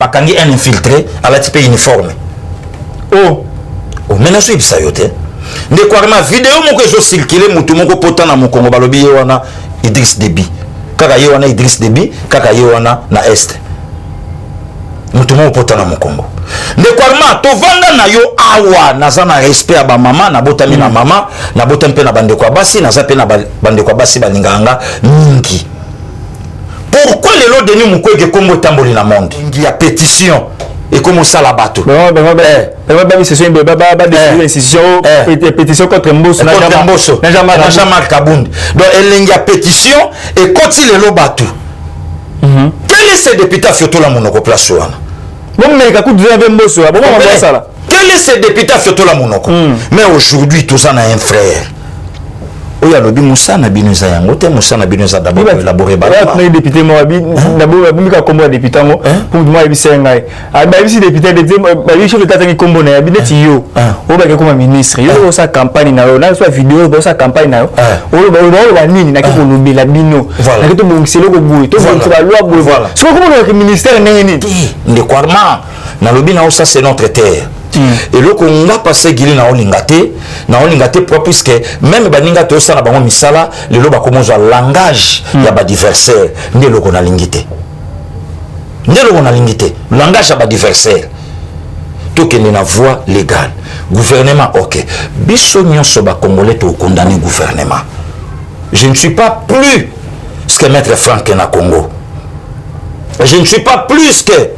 bakangi un infiltré à la type uniforme. Oh maintenant je suis yote de quoi ma vidéo moko zo circuler mutu moko potana mo Congo balobi wana Idriss Déby kaka wana Idriss Déby kaka wana na est mutu moko potana mo Congo de quoi ma to vanga na yo awa naza na respect ya ba mama na botami na mama na botampe na bande kwa basi naza pe na bande kwa basi balinganga mingi. Pourquoi les lots de nous mukwege Congo tamboli na monde il y a pétition et comment ça la bateau pétition contre Mbosso na Jean-Marc Kabundi donc il y a pétition et quand il est le bateau quel est ce député Fioto la monoko place wana quel est ce député Fioto la monoko mais aujourd'hui tout ça na un frère. Oui, alors, Moussa n'a bien usé un hôtel, Moussa n'a bien usé d'abord élaborer. Oui, député, moi, d'abord, il y a combien de députés, pour moi, il y a un gars. Alors, il y a des députés, il y a chef de l'État qui est combo, il y a des tuyaux. On va comme ministre, il y a sa campagne, il y a sa vidéo, il y a sa campagne, il y a la ligne, il y a la bino, il y a tout le monde, c'est le goût, tout le monde, la loi, voilà. C'est comment le ministère n'est ni. Le Kwarma, dans le bino, ça c'est notre terre. Et le qu'on a passé Guili na olingate propre puisque même baninga to ça na bango misala le loba commence à langage ya ba adversaire ne le qu'on a lingité langage ya ba adversaire to que na voie légale gouvernement OK biso nyonso ba congolais to condamner gouvernement je ne suis pas plus ce que maître Franck na Congo je ne suis pas plus que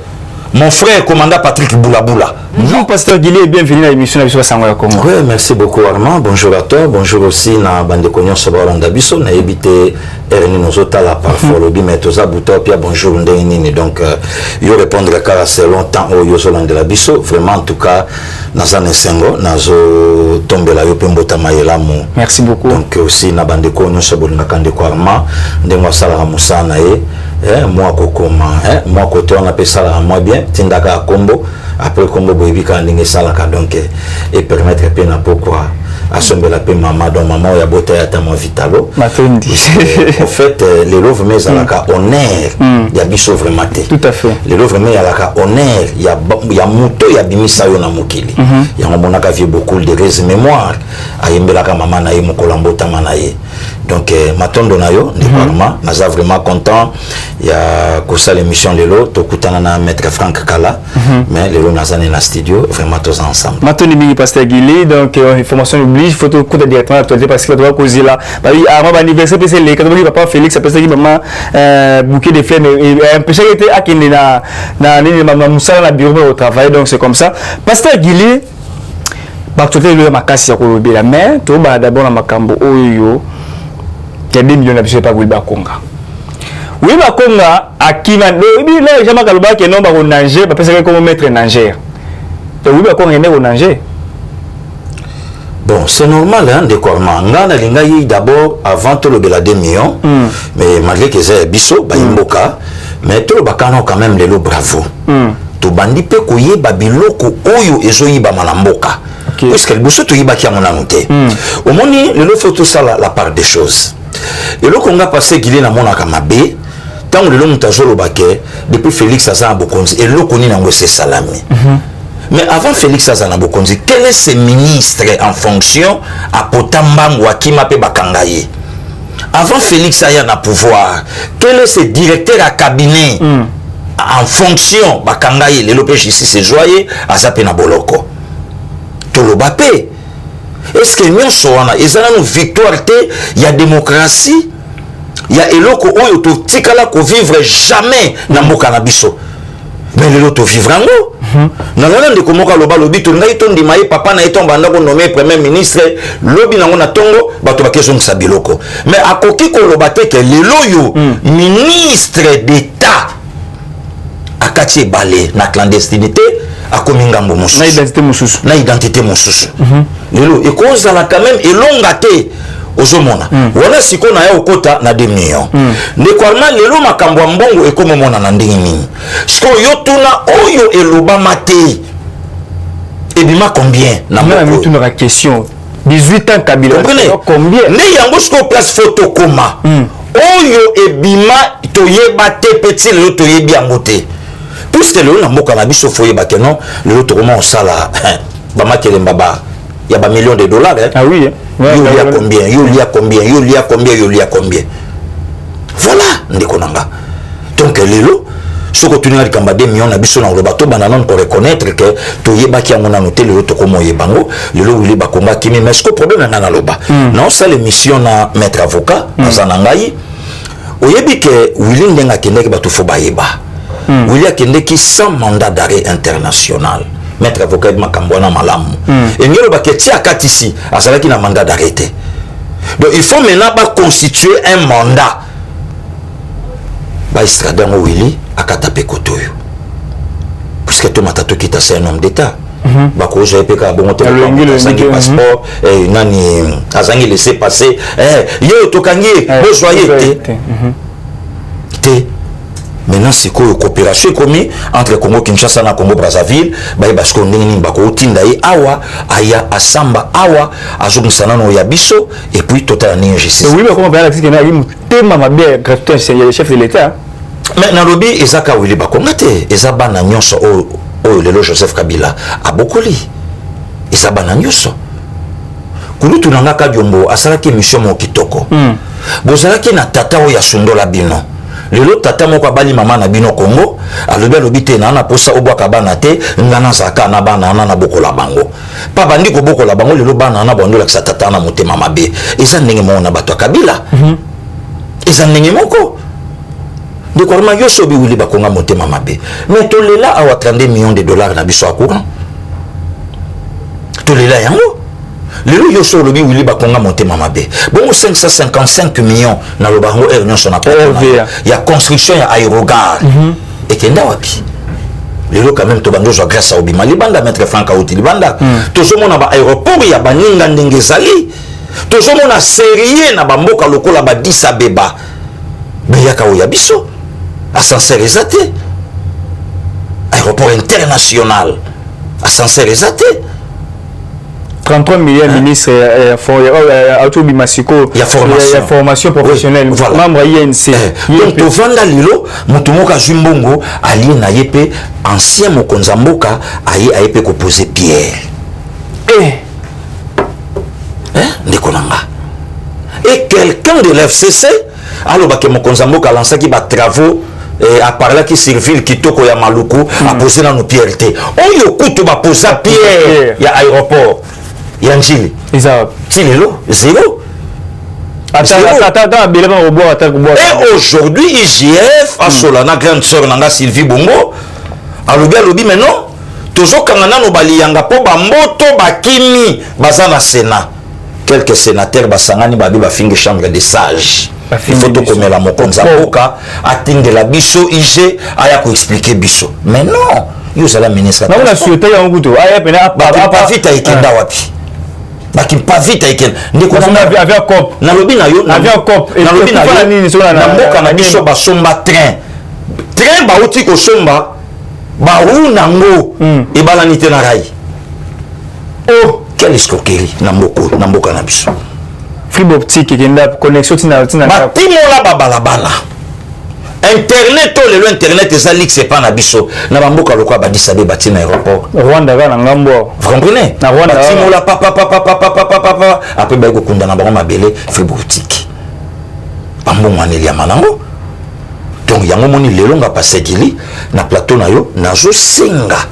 mon frère commandant Patrick Boulaboula. Bonjour pasteur Guillet, bienvenue à l'émission de la Sangoya Congo. Oui, merci beaucoup Armand. Bonjour à toi. Bonjour aussi na bande konyo sobalanda biso na ebité erni nozotala parfois lobi metoza buta pia bonjour ndeni donc yo répondre car c'est longtemps au yo solande la biso vraiment en tout cas nazane sengo nazo tombela yo pembota mayela mo. Merci beaucoup. Donc aussi na bande konyo sobalanda kande ko Armand ndengo sala musana moi kokoma moi côté on appelle ça moi bien tindaka combo après combo boibika ndenge salaka donc et permettre pena pourquoi assemble la paix maman donc maman ya bota ya tamo vitalo en fait les louvres mais alaka honneur ya biso vraiment tout à fait les louvres mais alaka honneur ya muto ya bimisa yo na mokili ya monaka vie beaucoup de raisons mémoire ayembelaka maman na ye mokolambota manaye donc matondo na yo vraiment naza vraiment content ya kosa l'émission lelo tokutana na maître Franck Kala mais lelo nazane na studio vraiment tous ensemble matondi mingi pasteur Guillet donc information oblige photo coup directement actualité parce que doit causer là bah oui avant anniversaire c'est les quand papa Félix ça peut dire maman bouquet de fleurs mais empêché était à kende na maman Moussa na bureau au travail donc c'est comme ça pasteur Guillet bah actualité le makasi ya kolobela mais to ba d'abord na makambo oyo il y a 2 millions de personnes pas Wilba Konga. Wilba Konga a qui va là jamais Kaluba qui non ba au nager parce que comment mettre nager. Et Wilba Konga est au nager. Bon, c'est normal hein de quoi ngana lingai d'abord avant tout le bela 2 millions mais malgré que c'est biso ba imboka mais tout le bakano quand même les lo bravo. To bandi pe koyeba biloko oyo ezoyiba malamboka. Puisque le bosso to yiba ki amona noté. Au moni le lo faut tout ça la part des choses. Et le qu'on a passé Guilé na mona kamabé tant le long tajolo baké depuis Félix Azana Bokonzi et le koni nango c'est salami. Mais avant Félix Azana Bokonzi quel est ce ministre en fonction à Potambam Wakima pe bakangaye avant Félix Aya na pouvoir quel est ce directeur à cabinet en fonction bakangaye le lopé ici c'est joyeux à sapena boloko tolobapé. Est-ce que nous sommes une victoire, il y a démocratie, il y a eloko oyo to tikala ko vivre jamais na mboka na biso. Mais le to vivre ngo. Na ngana de komoka loba lobi to ngai to ndima ye papa na etomba ndako nommé premier ministre lobi nango na tongo bato bakezo ngisa biloko. Mais akoki ko loba te ke lelo yo ministre d'état akati balé na clandestinité akomingambo mosusu na identité mosusu lelo ekozala quand même elongate ozomona wana siko na ya okota na 2 millions nekwalma lelo makambo mbongo ekomomona na ndenge nini siko yo tuna oyo elobama te ebima combien na moko tuna la question 18 ans Kabila combien ne yango siko place photo koma oyo ebima toyeba te petit lelo toyebi yango te puisque le mboka na biso foye ba que non le comment on sala ba makele mbaba il y a ba millions de dollars hein. Ah oui il y a combien il y a combien il y a combien il y a combien voilà ndeko nanga donc lelo ce que tu n'as pas dit millions na biso na robato bananon pour reconnaître que to yeba ki ngona noter le to comme yebango lelo wili ba komba kimi mais ce que problème na loba non ça l'émission na maître avocat azanangai oyebi que wili ndenga kende ke ba to fo ba yeba wili akende ki sans mandat d'arrêt international maître avocat makambo na malamu et ngelo ba ke ti akatisi azalaki na mandat d'arrêt. Donc il faut maintenant ba constituer un mandat ba Estradango Willy akatape kotoyo puisque to matato kita c'est un homme d'état ba ko je peka bon te le passeport et nani azangi laisser passer yo to kangi bo joyeux té maintenant c'est quoi coopération commis entre Congo Kinshasa na Congo Brazzaville ba parce qu'on nini ba ko tinda yi awa aya asamba awa azogisana no ya biso et puis total ni injustice. Oui mais comment bien la na yi tema mabe gratuité c'est le chef de l'état. Mais Nairobi ezaka wili ba kongate ezaba na nyonso o lelo Joseph Kabila abokoli ezaba na nyonso kulutu nanga ka jombo asalaki mission mo kitoko bozalaki na tata o ya sundola bino lelo tata moko abali mama na bino Congo alobi alobi te na posa obwaka bana te ngana zaka na bana na bokola bango pa bandi ko bokola bango lelo bana na bondo la tata na motema mabe eza ndenge mo na bato Kabila eza ndenge moko de quoi ma yoso bi wili ba konga motema mabe mais to lela awa 32 millions de dollars na biso courant to lela yango lelo yoso lobi wili ba konga motema mabe bon 555 millions na lo bango erno sona pas il y a construction ya aérogare et kenda wapi lelo quand même to bando zo grâce au bima libanda maître Franck Auti libanda to zo mona ba aéroport ya baninga ndenge zali to zo mona sérieux na bamboka lokola ba Addis Abeba mais ya kawo ya biso ascenseur ezate aéroport international ascenseur ezate 33 millions ministre autobi masiko ya formation professionnelle membre INC donc to vanda lilo mutu moka Zimbongo ali na yepe ancien mokonza mboka ayepe ko poser pierre ndeko nanga et quelqu'un de l'FCC alors que mokonza mboka lancaki ba travaux a parlé qui servir kitoko ya maluku a posé dans nos pierres té oyo kutu ba posa pierre ya aéroport ya njili isa tilelo zéro et aujourd'hui IGF a solana grande sœur nanga Sylvie Bongo alobi maintenant toujours kangana no baliyanga po ba mboto bakimi baza na Sénat quelques sénateurs basangani babi bafingi chambre des sages il faut tout comme la mokonza boka atingela biso IG aya ko expliquer biso mais non yo sala ministre na la souhaité ya nguto aya pena pas vite ikenda wapi baki pas vite ikenda ndiko na avion cop na lobi na yo avion cop na lobi na yo nini sona na mboka na biso ba somba train ba uti ko somba ba una ngo ebalani te na rai oh quelle escroquerie na mboka na biso fibre optique kenda connexion tina batimola babalabala internet to lelo internet ezali c'est pas na biso na bamboka lokwa badisa be batina aéroport Rwanda na ngambo vous comprenez na Rwanda batimola papa après ba ko kunda na bango mabele fibre optique bambongo aneli ya manango donc yango moni lelo nga pasekili na plateau na yo nazo senga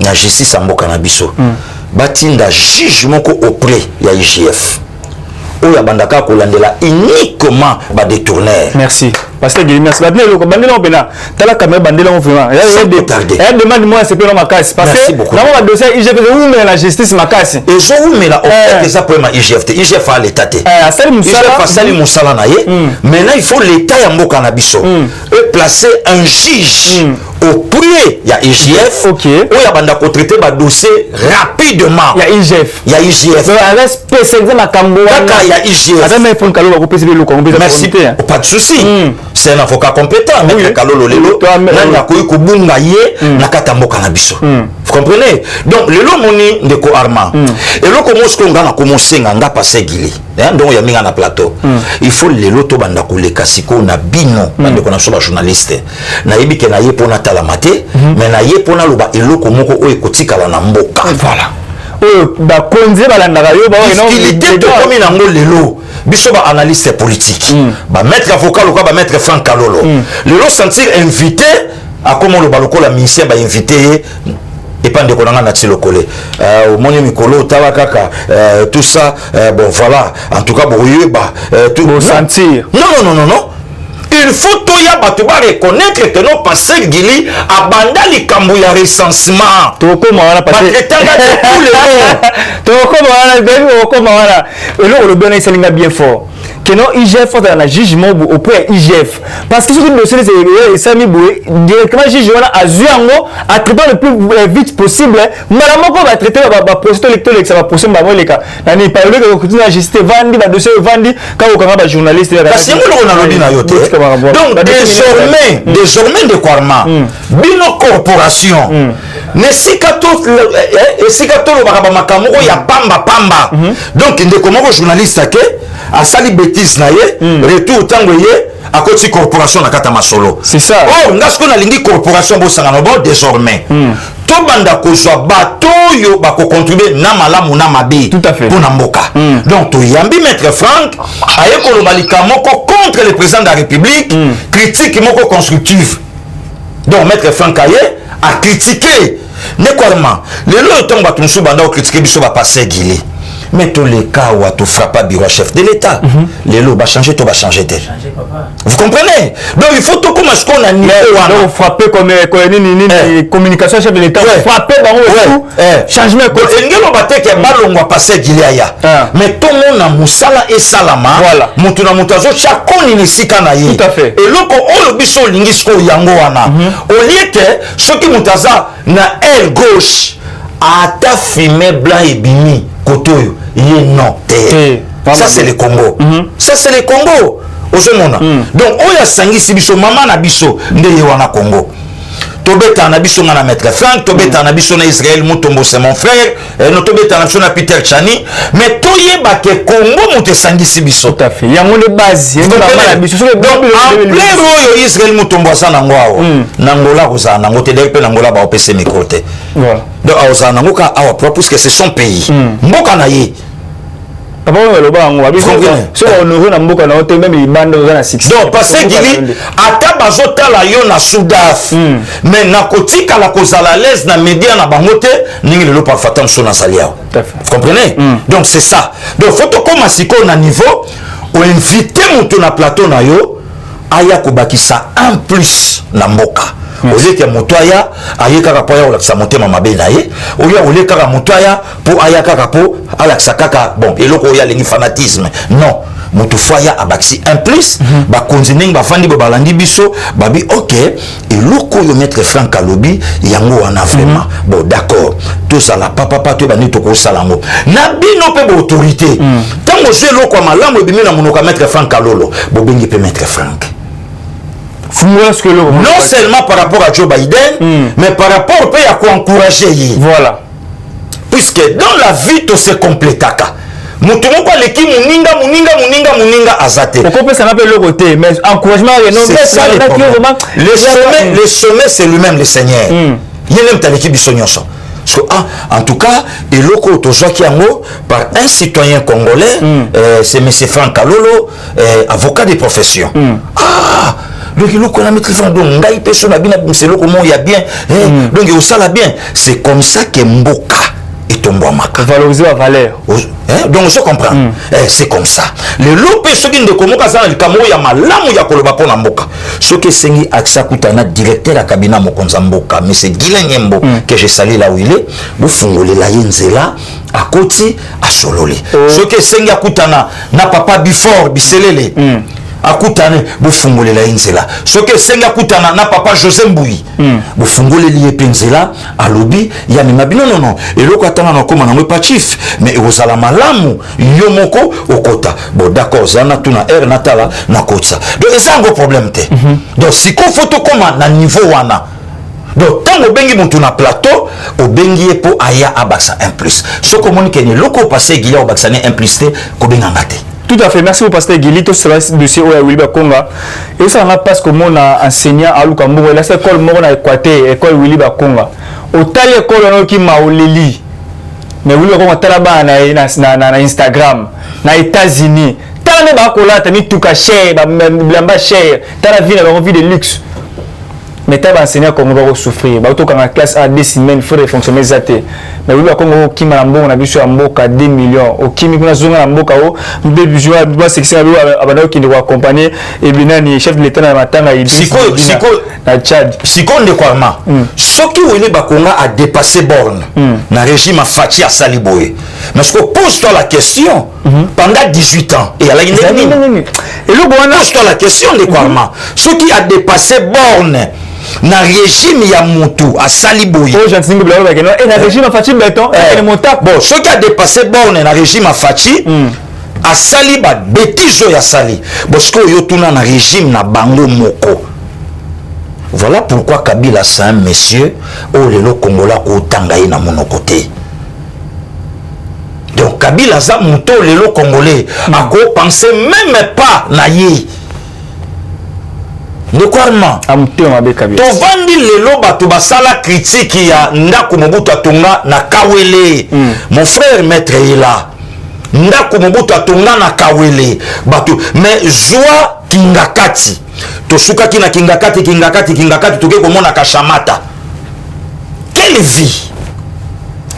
na justice mboka na biso batinda jugement ko auprès ya IGF ou ya bandaka ko landela uniquement ba détourneur. Merci parce que merci bandela ko bandela bena tala caméra bandela on vraiment elle demande moi c'est pas ma casse parce que dans mon dossier IGF où mais la justice ma casse et so où mais la fait ça pour ma IGF à l'état té sali musala na ye maintenant il faut l'état ya mboka na biso et placer un juge auprès ya IGF ou ya banda ko traiter ba dossier rapidement ya IGF avec spécialisé na kambo ya IGF ada mais fon kalo ko pesi le ko merci pas de souci c'est un avocat compétent mais kalolo lelo nani akoyi ko bunga ye na kata mboka na biso vous comprenez? Donc le moni de ko Armand et le commence qu'on a commencé nganga passer Gili donc il y a mis na plateau il faut le loto banda ko le kasiko na bino bande ko na so ba journaliste na yebi ke na ye pona talamate mais na ye pona loba eloko moko o ekotikala na mboka voilà ba konze balanda yo ba il était tout comme na ngolelo biso ba analyste politique ba maître avocat loka ba maître Franck Kalolo le sentir invité à comment le baloko la ministère ba invité et pas de konanga na tilokole au moni mikolo tawakaka tout ça bon voilà en tout cas boyeba tout sentir non il faut tout ya batu ba reconnaître que nos passé Gili abanda likambo ya recensement to ko mwana passé tanga tous les mots to ko mwana bébé ko mwana le bien selinga bien fort que non IGF dans la jugement au point IGF parce que ce que le dossier c'est Sami Boué directement jugement à Zuango à traiter le plus vite possible madame ko va traiter ba procès électoral ça va procès ba les cas na ni parler que continue à justice vandi ba dossier vandi quand on ba journaliste parce que on a lobby na yote donc désormais de Kwarma bino corporation ne sikato le ba makamoko ya pamba donc ndeko moko journaliste ke a sali bêtise na ye retour tango ye à côté corporation na kata masolo c'est ça oh ngasko na lingi corporation bo sangana bon désormais to banda ko jwa bato yo ba ko contribuer na malamu na mabe tout à fait pour na mboka donc to yambi maître Franck aye ko lo balika moko contre le président de la République critique moko constructive donc maître Franck aye a critiqué ne quoi le lo tomba tunsu banda o critiquer biso ba passer Gili. Mais tous les cas où tu frappes pas bureau chef de l'État, les lots va changer, tout va changer. Vous comprenez? Donc il faut tout comme ce qu'on a niveau. Donc frapper comme communication chef de l'État, frapper dans le changement. Engelo bate ke balongo va passer Gileaya. Mais tout le monde a musala et salama. Voilà. Mutuna mutazo chako ni nisika na ye. Tout à fait. Et loko olo biso lingi sko yango wana. Au lieu que ceux qui mutaza na aile gauche ata fumé blanc et bini. Kotoyo, non, ça c'est le Congo. Ça c'est le Congo. Donc, on a sangi si biso maman na biso ndeye wana Congo. Tobeta na biso na maître Franck, tobeta na biso na Israël Mutombo c'est mon frère, no tobeta na biso na Peter Chani, mais toyeba ke Congo monte sangi si biso. Tout à fait. Yango les bases, yango na biso. Donc, en plein royo Israël Mutombo sa nangwao. Nangola koza nango te derpe nangola ba opese mikote. Voilà. Donc aoza nango ka awa propre parce que c'est son pays. Mboka na ye. Papa le bango abiso so on na mboka na hotel même ibanda na 6 donc parce que Gili ata bazota la yo na Soudaf mais na kotika la kozala l'aise na média na bangote ningi le pas fatam so na saliao vous comprenez donc c'est ça donc faut to comme siko na niveau ou inviter mutu na plateau na yo aya kobakisa en plus na mboka oye ke motoya aye kaka po ya olakisa motema mabe na ye oya ole kaka motoya po aya kaka po alakisa kaka bon eloko oya lengi fanatisme non mutu foya abakisi en plus ba konzining ba fandi ba balandi biso babi OK eloko yo maître Franck alobi yango wana vraiment bon d'accord tout ça la papa to ba ni to ko salango na bino pe ba autorité tango je eloko malamu ebimi na monoka maître Franck Kalolo bo bengi pe maître Franck non seulement par rapport à Joe Biden, mais par rapport au pays à quoi encourager. Voilà. Puisque dans la vie, tout se complète. Mutumo kwa leki muninga azate. Pourquoi peut ça n'appelle le côté mais encouragement c'est ça le sommet c'est lui-même le Seigneur. Il aime ta l'équipe bisonyoso. En tout cas, et loko tozoki yango par un citoyen congolais, c'est monsieur Franck Kalolo, avocat de profession. Ah donc il a maîtrisé donc ngai peso na bina c'est loko mo ya bien donc il ça la bien c'est comme ça que mboka est tombé maka valoriser la valeur donc je comprends c'est comme ça le lope ce qui ne komoka ça le kamo ya malamu ya koloba pona mboka ce que sengi aksa kutana directeur à cabinet mokonza mboka mais c'est Guilain Nyembo que je salue là où il est vous fungole la yenzela à côté à sololé ce que sengi akutana na papa before biselele akutane bufungole la inzela soke senga kutana na papa José Mboui bufungole lié penzela alobi ya mabino non eloko atanga na koma na mwe pachif mais ozala malamu yo moko okota bon d'accord zana tuna air natala na kotsa donc ezango problème te donc siko photo koma na niveau wana donc tant obengi mutu na plateau obengi ye po aya abaksa 1+. Ce que moni kene loko passé Guilia obaksa 1+ te ko benga ngate. Tout à fait, merci au pasteur Guili, tout cela dossier au Willy Bakonga. Et ça n'a pas ce que mon enseignant à Lukambo, là c'est école mon Équateur, école Willy Bakonga. Au tal école qui m'a oleli. Mais Willy Bakonga talaba na Instagram, na États-Unis. Tala ba kola tami tout caché, blamba cher, tala vie na vie de luxe. Mais tu as enseigné comment on va souffrir. Bah autant qu'en classe A 2 semaines, il faut fonctionner zaté. Mais oui, comme on qui m'a on a vu sur un mboka 2 millions. Au qui m'a zoné un mboka au début juin, moi section abana qui doit accompagner et bien ni chef de l'état na matanga il Siko na Tchad. Siko ndekwarma. Ce qui Willy Bakonga a dépassé borne. Na régime a Fachi à Saliboé. Mais je pose-toi la question pendant 18 ans et à la Et le bon pose-toi la question ndekwarma. Ce qui a dépassé borne na régime ya mutu à Saliboye. Oh, j'entends que blague non et na régime Fachi béton et le montagne. Bon, ce qui a dépassé borne na régime à Fachi à Saliba bêtise ya Sali. Parce que yo tuna na régime na bango moko. Voilà pourquoi Kabila c'est un monsieur au lelo Congolais au tangaye na mon côté. Donc Kabila za muto lelo Congolais a ko penser même pas na ye. Nekwarma tovandi lelo bato basala critique ya ndako Mobutu atonga na Kawele. Mon frère maître est là. Ndako Mobutu atonga na Kawele bato mais joie kingakati tosuka kina kingakati toke komona kashamata. Quelle vie.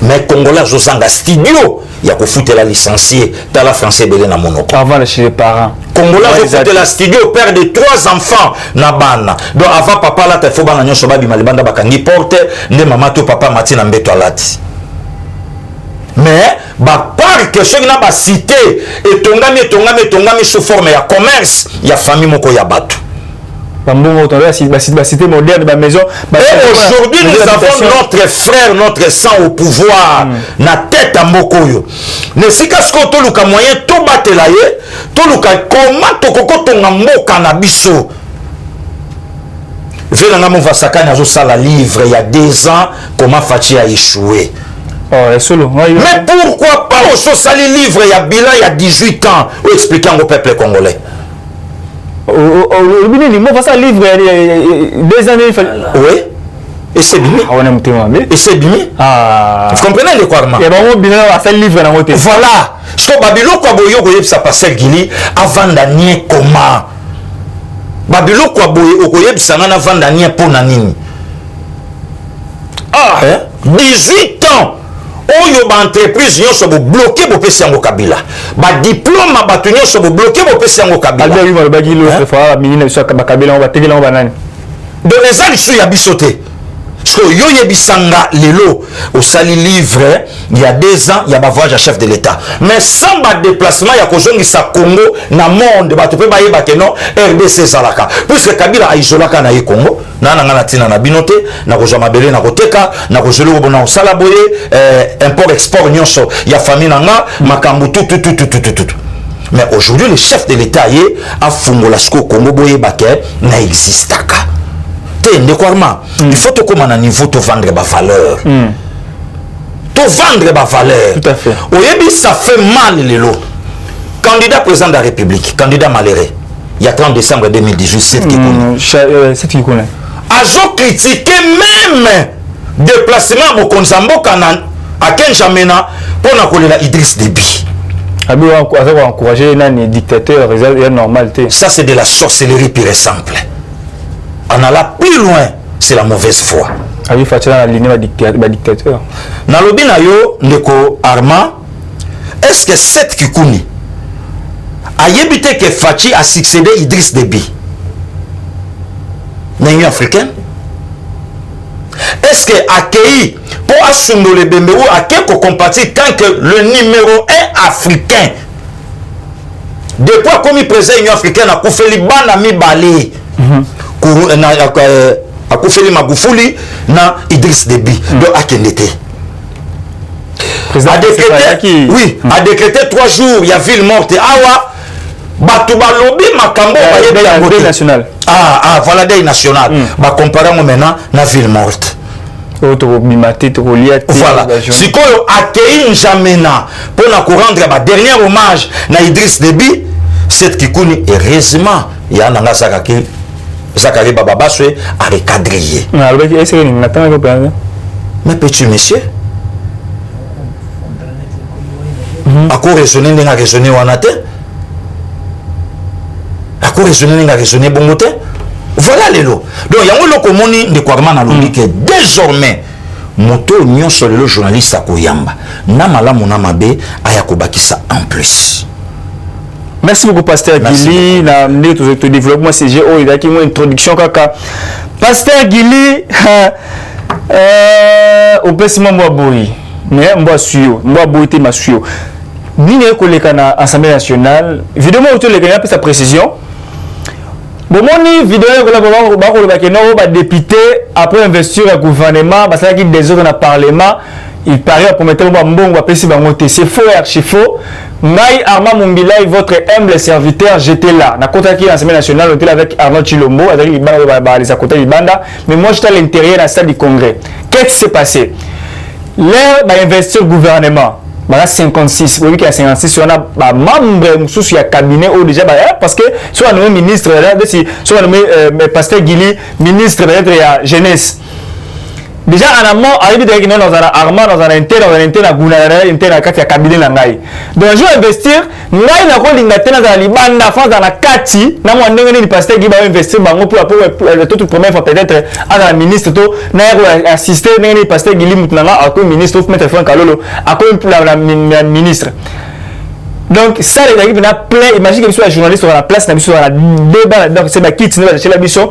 Mais Congolais zosanga studio ya ko foutre la licencié dans la français belé na monoko avant de chez les parents. Congolais foutre la studio père de 3 enfants na bana. Donc avant papa là te faut bana nyonso ba bima libanda bakangi porte nde mama to papa mati na mbeto alati. Mais ba parc ceux na ba cité et tongami sous forme ya commerce ya famille moko ya bato. Cité moderne, la maison. Et aujourd'hui, nous avons notre frère, notre sang au pouvoir, na tête à Mokoyo. Ne si kasko to luka moyen to batela ye, to luka comment to koko to ngamoka na biso. Venanga mon vasaka na zo sala livre il y a 2 ans comment Fachi a échoué. Oh, solo. Mais pourquoi pas au sali livre il y a bilan il y a 18 ans ou expliquer au peuple congolais. Au minimum, on va ça livre 2 années. Oui. Et c'est bien. Et c'est bien. Vous comprenez le quoi? Et bon, bien, on va faire livre dans votre. Voilà. Ce que Babylone quoi boyo goye ça passe Guili avant d'année comment. Babylone quoi boyo goye ça na avant d'année pour nanini. 18 ans. Oyo ba entreprise nyonso bo bloquer bo pesi yango Kabila. Ba diplôme ba to nyonso bo bloquer bo pesi yango Kabila. Albert Yuma ba gilo fa minina so ka Kabila on ba tegela on ba nani. Donc les gens ici ya bisoté. Parce que yo yebisanga lelo au sali livre il y a 2 ans il y a ba voyage à chef de l'état. Mais sans ba déplacement ya kozongisa Congo na monde ba to pe ba yeba que non RDC zalaka. Puisque Kabila a isolaka na Congo na ngana tina na binote na ko jamabele na koteka na ko jelo bona au sala boye import export nyonso ya famille nanga makambu tout. Mais aujourd'hui le chef de l'état yé a fungola sko Congo boye baké na existaka. Il faut te comment à niveau te vendre ma valeur. Te vendre ma valeur. Tout à fait. Oyebi ça fait mal les lots. Candidat président de la République, candidat malheureux. Il y a 30 décembre 2018, 7 qui connaît. 7 qui connaît. Ajo critiqué même déplacement au Konzambo Kanan à Kenjamena pour n'accoler la Idriss Déby. Abi on encourager un dictateur, c'est normal. Ça c'est de la sorcellerie pure et simple. On alla plus loin, c'est la mauvaise foi. Abi Fatia la ligne ba dictateur. Na lobi na yo ndeko Arma, est-ce que cette Kikuni a yébité que Fachi a succédé Idriss Déby dans l'Union africaine? Est-ce que accueilli pour assumer le Bembe ou accueilli pour compatir tant que le numéro 1 africain depuis comme il présente l'Union africaine a Koufeli Bana mi balé a Koufeli Magoufouli na Idriss Déby de Akendete a décrété 3 jours il y a ville morte Awa Bato balobi makambo Deuil national. Voilà, deuil national. Comparé maintenant na ville morte. Voilà. Si koyo akei N'Djamena pour rendre ma dernier hommage na Idriss Déby, cette Kikouni, heureusement, il y a un Zakari Baba Baswe a recadré. Mais petit monsieur, à quoi raisonner n'a raisonné ou anate? À quoi raisonner n'a raisonné bon côté? Voilà les lots. Donc il y a un lot comme on dit de quoi que désormais moto nyon sur le journaliste à Koyamba na malamu na mabe ayakobakisa en plus. Merci beaucoup Pasteur Guili na tout le développement CG il y a une introduction kaka Pasteur Guili au pessimo moi boyi mais moi suyo moi boyi te ma suyo ni ne koleka na Assemblée nationale évidemment autour les gars sa précision. Bon, mon vidéo est député après investir au gouvernement, parce qu'il y a des autres dans le Parlement, il paraît pour mettre un bon c'est faux et archi faux. Maï Arma Mumbila, votre humble serviteur, j'étais là. Na contacté l'Assemblée nationale, on était avec Arnaud Chilombo, avec les à côté du Banda, mais moi j'étais à l'intérieur de la salle du Congrès. Qu'est-ce qui s'est passé? L'air d'investir au gouvernement. Voilà 56, oui, qu'il y a 56, on a membre sous le cabinet ou déjà parce que soit nommé ministre, soit nommé Pasteur Guili, ministre peut-être il y a jeunesse. Déjà en amont, arrivé dans un armement, dans un interne, à cabinet nangai. Donc je vais investir, nous na ko lingatena dans libanda France dans la kati, na mo ndenge ni Pasteur Guili va investir bango pour toute première fois peut-être à la ministre to na assister ndenge Pasteur Guili mutnanga à comme ministre pour mettre Franck Kalolo à comme la ministre. Donc ça les équipes na plein, imagine que soit journaliste sur la place na biso dans la débat donc c'est ma kit chez la mission.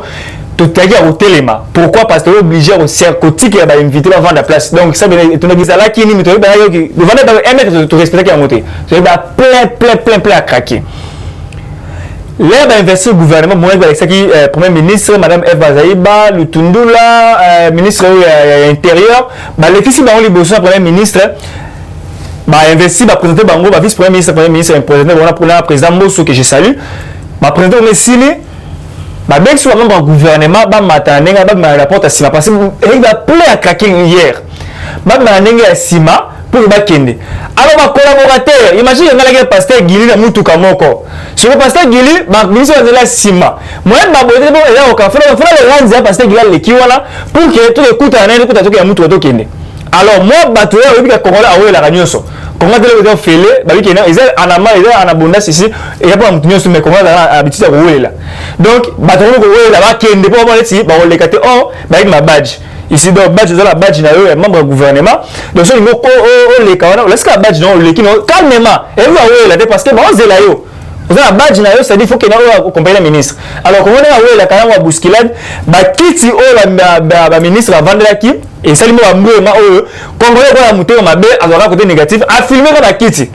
Tout à au téléma. Pourquoi? Parce que est obligé au cercotique qui a invité à vendre la place. Donc ça veut dire là qui ni mais le vendeur doit aimer tout respecter qui a monté. C'est plein à craquer. Là va investir le gouvernement moi avec ça qui premier ministre madame Eva Zaïba, Lutundula, ministre intérieur, bah les filles ont les besoins premier ministre bah investir va présenter bango bah vice premier ministre présenter voilà pour le président Mosso que je salue. Bah présenter au Messili bah bien sûr même dans le gouvernement bah matin bah rapport à Sima parce que il va plein à craquer hier bah maninga à Sima pour bah kende alors ma collaborateur imagine il y a Pasteur Guili na mutu kamoko sur le Pasteur Guili bah ministre de la Sima moi bah bon il y a au café il faut le rendre à Pasteur Guili le kiwala pour que tout écoute un écoute tout que mutu to kende alors moi bah tu vois il y a Congo là la ranyoso Congo de le fêler bah oui qu'il y a ils en amont ils en abondance ici et il y a pas mutu nyoso mais Congo là habitude à rouler là donc bah tu vois là va kende pour voir ici bah on les capter oh bah avec ma badge ici donc badge dans la badge na yo membre du gouvernement donc so ngoko les kawana laisse ka badge non le kino calmement et vous ouais là parce que bah on zela yo vous avez la badge na yo ça dit faut que na accompagner le ministre alors comment on a ouais la kana wa bousculade bah kiti la ministre va vendre la qui et ça lui m'a mboué ma congolais quoi la muté ma bé alors côté négatif a filmer dans la kiti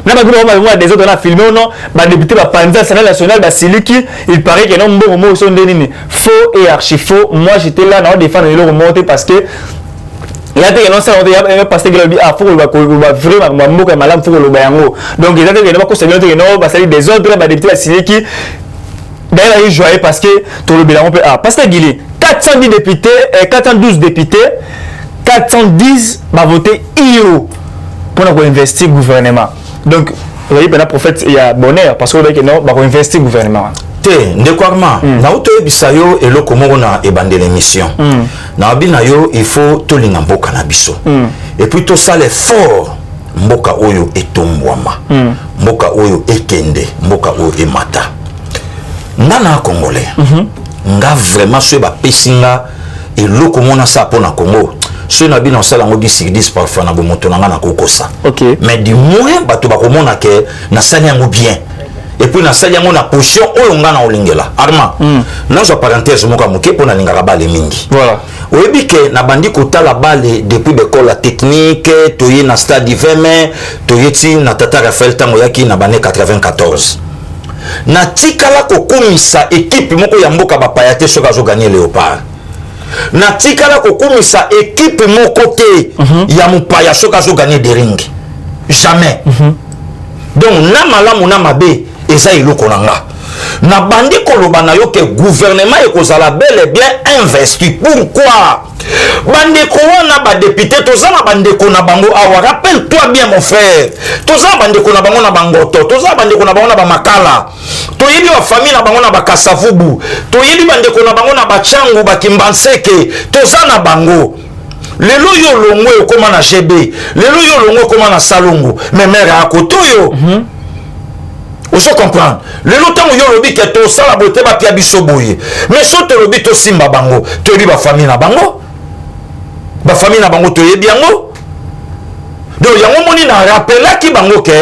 na ba gouvernement des autres on a filmé non ba député ba panza Assemblée nationale ba siliki il paraît que non bon mot sont nini faux et archi faux moi j'étais là dans défendre le remonter parce que il y a des non ça on a Pasteur Guili ah faut va vraiment mboka malam faut le bayango donc il y a des non ko c'est non ba sali des autres ba député ba siliki d'ailleurs il joyeux parce que tout le bilan on peut Pasteur Guili 410 députés 412 députés 410 va voter IO pour investir gouvernement. Donc, vous voyez, ben, prophète, il y a bonheur parce que vous voyez que non, on investit le gouvernement. Ndekwarma, na uto bisayo elo komoro na ebande l'émission. Na bina yo il faut to linga mboka na biso. Et puis tout ça l'effort mboka oyo etombwama. Mboka oyo ekende, mboka oyo emata. Ngana congolais. Nga vraiment so ba pesinga elo komona ça pour na Congo. Ce n'a bien en salle en 10 parfois na bomoto na na kokosa. OK. Mais du moins bato ba komona ke na sali yango bien. Et puis na sali yango na position oyo nga na olingela. Arma. Na zo parenthèse moka moke pona lingaka bale mingi. Voilà. Oyebi ke na bandi kotala bale depuis l'école la technique, toye na stade d'hiver, toyeti na Tata Raphaël tango yaki na bane 94. Na tikala kokomisa équipe moko ya mboka ba payate soka zo gagner Léopard. Na tikala kokomisa équipe mon côté ya mupaya soka zo gagner des rings jamais donc na malamu na mabe eza eloko nanga na bandi koloba na yo ke gouvernement ekozala bel et bien investi. Pourquoi? Bandeko wana ba député tozana bandeko na bango awa, rappelle-toi bien mon frère, tozana bandeko na bango na bangoto, tozana bandeko na bango na bamakala, toyebi ba famille na bango na bakasavubu, toyebi bandeko na bango na bachangu bakimbanseke, tozana bango. Lelo yo longo ekoma na GB, lelo yo longo ekoma na Salongo, mais mère akoto yo. Oso comprendre. Lelo tango yo lobi ke to sala bote ba pia biso boye. Mais so to lobi to simba bango, to yebi ba famille na bango. Ba famille na bango to yebi yango. Donc yango moni na rappela ki bango ke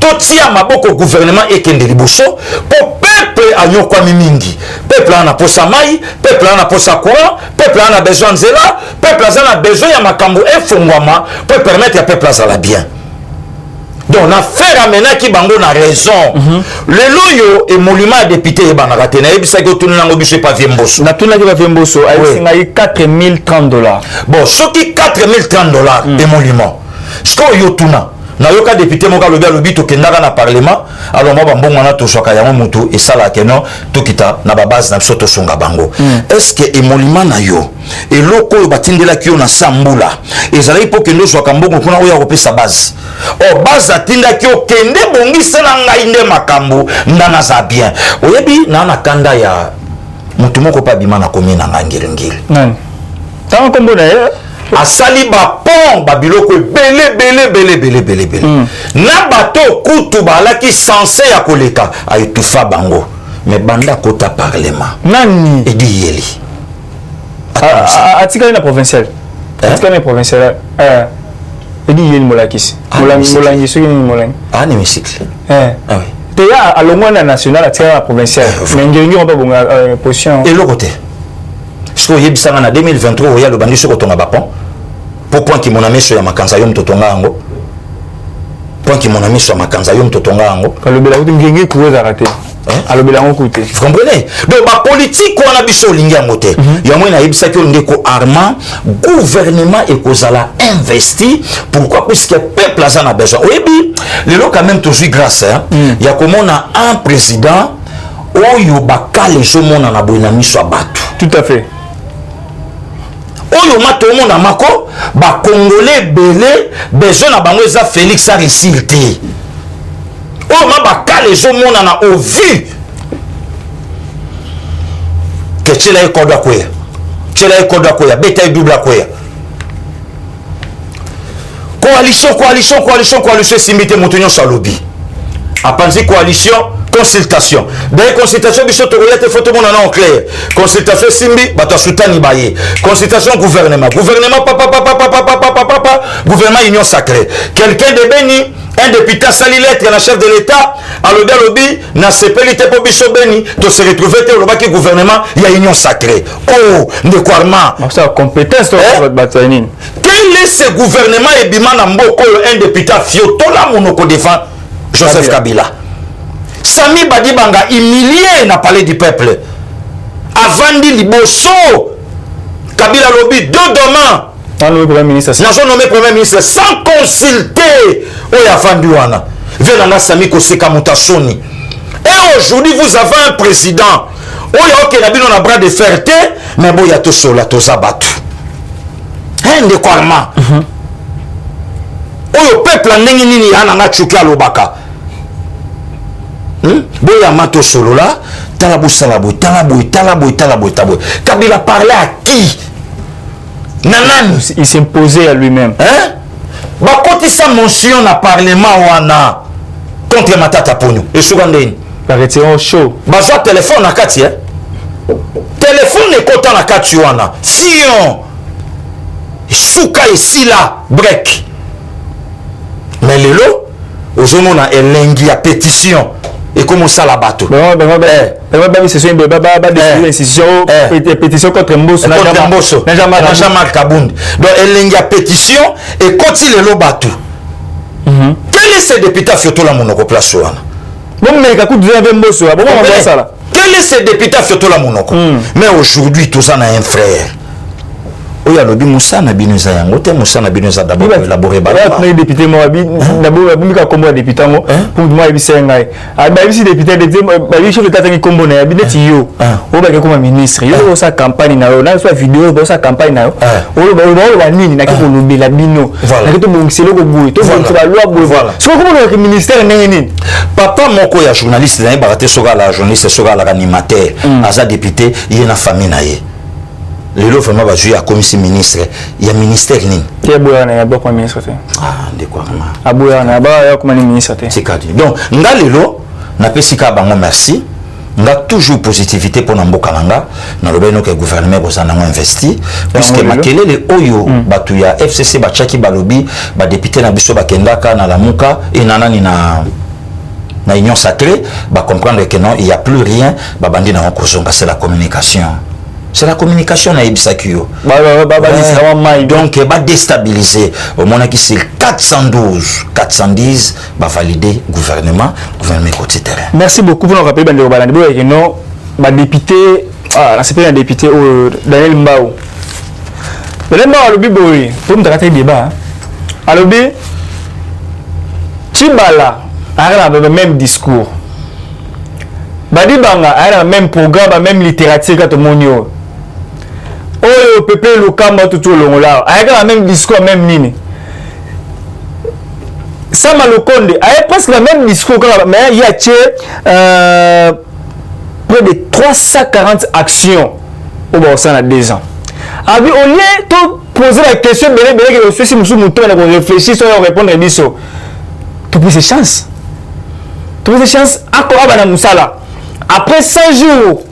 to tia maboko gouvernement ekende liboso po peuple anyokwa mingi. Peuple ana posa mai, peuple ana posa courant, peuple ana besoin nzela, peuple ana besoin ya makambo efongwama pour permettre ya peuple azala bien. Donc na faire amena ki bango na raison. Le loyo et monument député e banaka te na ebisa ki tunu nango biso pa Viemboso. Na tuna ki ba Viemboso ay singa $4030. Bon, soki $4030 de monument. Sko yo tuna na yoka député moka lobi alobi to kendaka na parlement alors moi bambongo na to soka yango mutu et sala ke non to kita na ba base na biso to songa bango. Est-ce que émonument na yo et loko batindela ki yo na sambula ezali po kendo soka mbongo kuna oya kopesa base. O base atinda ki yo kende bongisa na ngai nde makambo ndana za bien. Oyebi na kanda ya mutu moko pa bima na komina ngangirengire. Nani? Tama kombo na ye asali ba pont babiloko belé na bato kutu balaki censé ya koleka aitufa bango mais banda kota parlement nani edi yeli atikali na provincial atikali na provincial edi yeli molakisi molangi soki ni molangi ni musicle oui te ya alongwa na national atikali na provincial mais ngengi on pas bonga position eloko te so yebisanga na 2023 oya lo bandi soko tonga ba pont pour point qui mon ami sur ya makanza yo mtotonga yango point qui mon ami sur makanza yo mtotonga yango kalobela kuti ngengi kuweza raté alobela ngo kuti vous comprenez donc ba politique wana biso lingi yango te ya mwe na yebisa ki ndeko Armand gouvernement ekozala investi pourquoi puisque peuple a na besoin oyebi lelo quand même toujours grâce ya komona un président oyo bakale jo mona na boina miso abatu tout à fait oyo mato mona mako ba congolais belé besoin na bango eza Félix a résulté oyo ma bakale zo mona na au vu que tchela ekodwa koya tchela ekodwa koya beta double koya coalition simbité motonyo salobi apanzi coalition consultation d'ailleurs consultation biso to koyate photo mona na en clair consultation simbi bato soutani baye consultation gouvernement papa gouvernement union sacrée quelqu'un de Beni un député sali lettre na chef de l'état alobi na sepelité po biso Beni to se retrouver te lobaki gouvernement ya union sacrée oh ndeko Armand ça compétence to batani quel est ce gouvernement et bimana mboko un député fiotola monoko défend Joseph Kabila Sami Badibanga humilié na palais du peuple. Avandi liboso. Kabila lobi deux demain. N'a nommé premier ministre sans consulter. Oya Avandi wana. Venana Sami Koseka Mutasoni. Et aujourd'hui vous avez un président. Oya ok nabino na bras de ferté. Mais boya to sola to zabatu. Hende kwa Armand. Oyo peuple ndenge nini yana nga chuki alobaka. Boya mato solo là, talabo. Kabila parlait à qui? Nanan. Il s'imposait à lui-même. Hein? Bakoti sa mention na parlement wana contre Matata Ponyo. Et sougandeni. La retirant chaud. Bazo téléphone na kati téléphone est content na kati wana. Sion. Souka et Sila break. Mais lelo, aujourd'hui on a elengi à pétition. Et comment ça la bateau? Pétition contre Mbosso. Jean-Marc Kabound. Donc elle a pétition et quand il est le bateau. Quel est ce député Fioto la monoko place wana? Quel est ce député Fioto la monoko? Mais aujourd'hui tout ça a un frère. oyo alobi musana bino eza yango te musana bino eza d'abord élaborer balaba na député mo abi d'abord abimika kombo ya député ngo pour moi ebisa ngai ba bisi député ba bisi chef d'état tangi kombo na abi neti yo o ba ke comme ministre yo sa campagne na yo na so vidéo ba sa campagne na yo o ba nini na ke ko lobela bino na ke to bongiselo ko boye to bongiselo ba loi boye so ko mo ke ministère nini papa moko ya journaliste na ba te soka la journaliste soka la animateur aza député yena famille na ye lelo vraiment ba jouer à commissaire ministre il y a ministère nini te boya na ba comme ministre te de quoi vraiment aboya na ba ya comme ministre te c'est cadre donc nga lelo na pesika bango merci nga toujours positivité pour na mboka nanga na lobeno ke gouvernement bozana ngo investi parce que makelele oyo batu ya FCC ba chaki balobi ba député na biso ba kendaka na lamuka et nanani na union sacrée ba comprendre que non il y a plus rien ba bandi na kozonga c'est la communication. C'est la communication na Ibisakio. Donc, va déstabiliser. Au moment qui c'est 412, 410, va valider gouvernement côté terrain. Merci beaucoup pour nous rappeler Bandero Balandi. Et non, ma député, c'est pas un député Daniel Mbao. Daniel Mbao a le biboui. Pour nous traiter débat. A le bi, Chibala a le même discours. Badi Banga a le même programme, même littérature que tout le monde. Oh, Pepe Lukamba tout le long là. Avec la même discours, même nini. Sama Lokonde, avec presque le même discours, mais il y a près de 340 actions au Borsan à 2 ans. Au lieu de poser la question, que si nous réfléchir, sur répondre à ça, tu poses des chances. Tu poses des chances à quoi après 100 jours,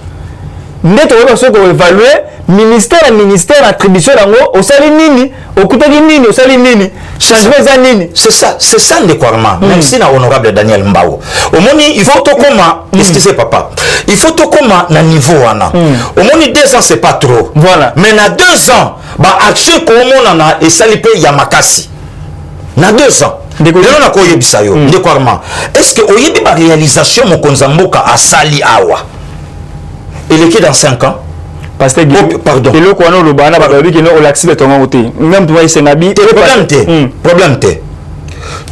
nous avons évalué. Ministère attribution d'ango au sali nini au côté nini au sali nini changement za nini c'est ça le requirement merci na honorable Daniel Mbao au moni il faut to comment excusez papa il faut to comment na niveau wana au moni 2 ans c'est pas trop voilà mais na 2 ans ba action comme na et sali pe ya makasi na 2 ans lelo na koyebisa yo le requirement est-ce que oyebi ba réalisation mo konzamboka asali awa il est dans 5 ans. Parce que pardon. Et le quoi non le bana ba bi que non au l'accident ton côté. Même toi c'est nabi problème te.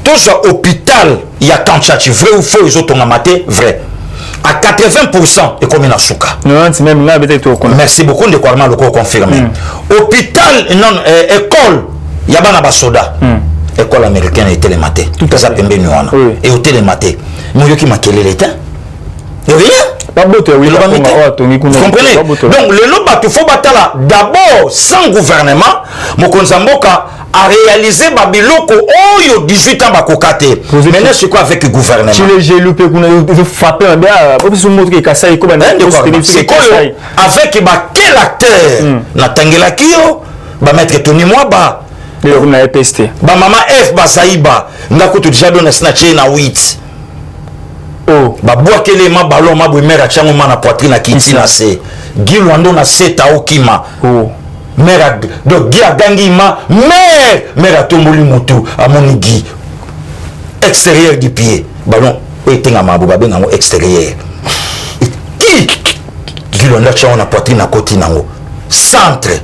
Toujours hôpital il y a Kanchati vrai ou faux ils ont ton amaté vrai. À 80% et comme une asuka. Non, c'est même là peut-être au merci beaucoup de quoi le confirmer. Hôpital non école il y a bana basoda. École américaine et télématé. Tout ça pembe ni wana. Et au télématé. Moi qui m'a quel l'état. Et rien. Vous comprenez? Donc le loba il faut batala d'abord sans gouvernement Mokonzamboka a réalisé babiloko oyo 18 ans bakokate. Maintenant c'est quoi avec le gouvernement? J'ai loupé qu'on a frappé bien parce que montre que Kasai comme c'est quoi avec quel acteur na tangela kio ba mettre Tony Mwaba on a pesté ba mama F ba Saïba ngako tu déjà donné snatcher na 8 oh ba boakele ma ballon ma bo mère chango ma na poitrine na kiti na se gilwando na seta okima oh mère donc gi agangi ma mère tomboli mutu amoni gi extérieur du pied ballon etenga ma bo ba benga ngo extérieur gilwando chango na poitrine na koti nango centre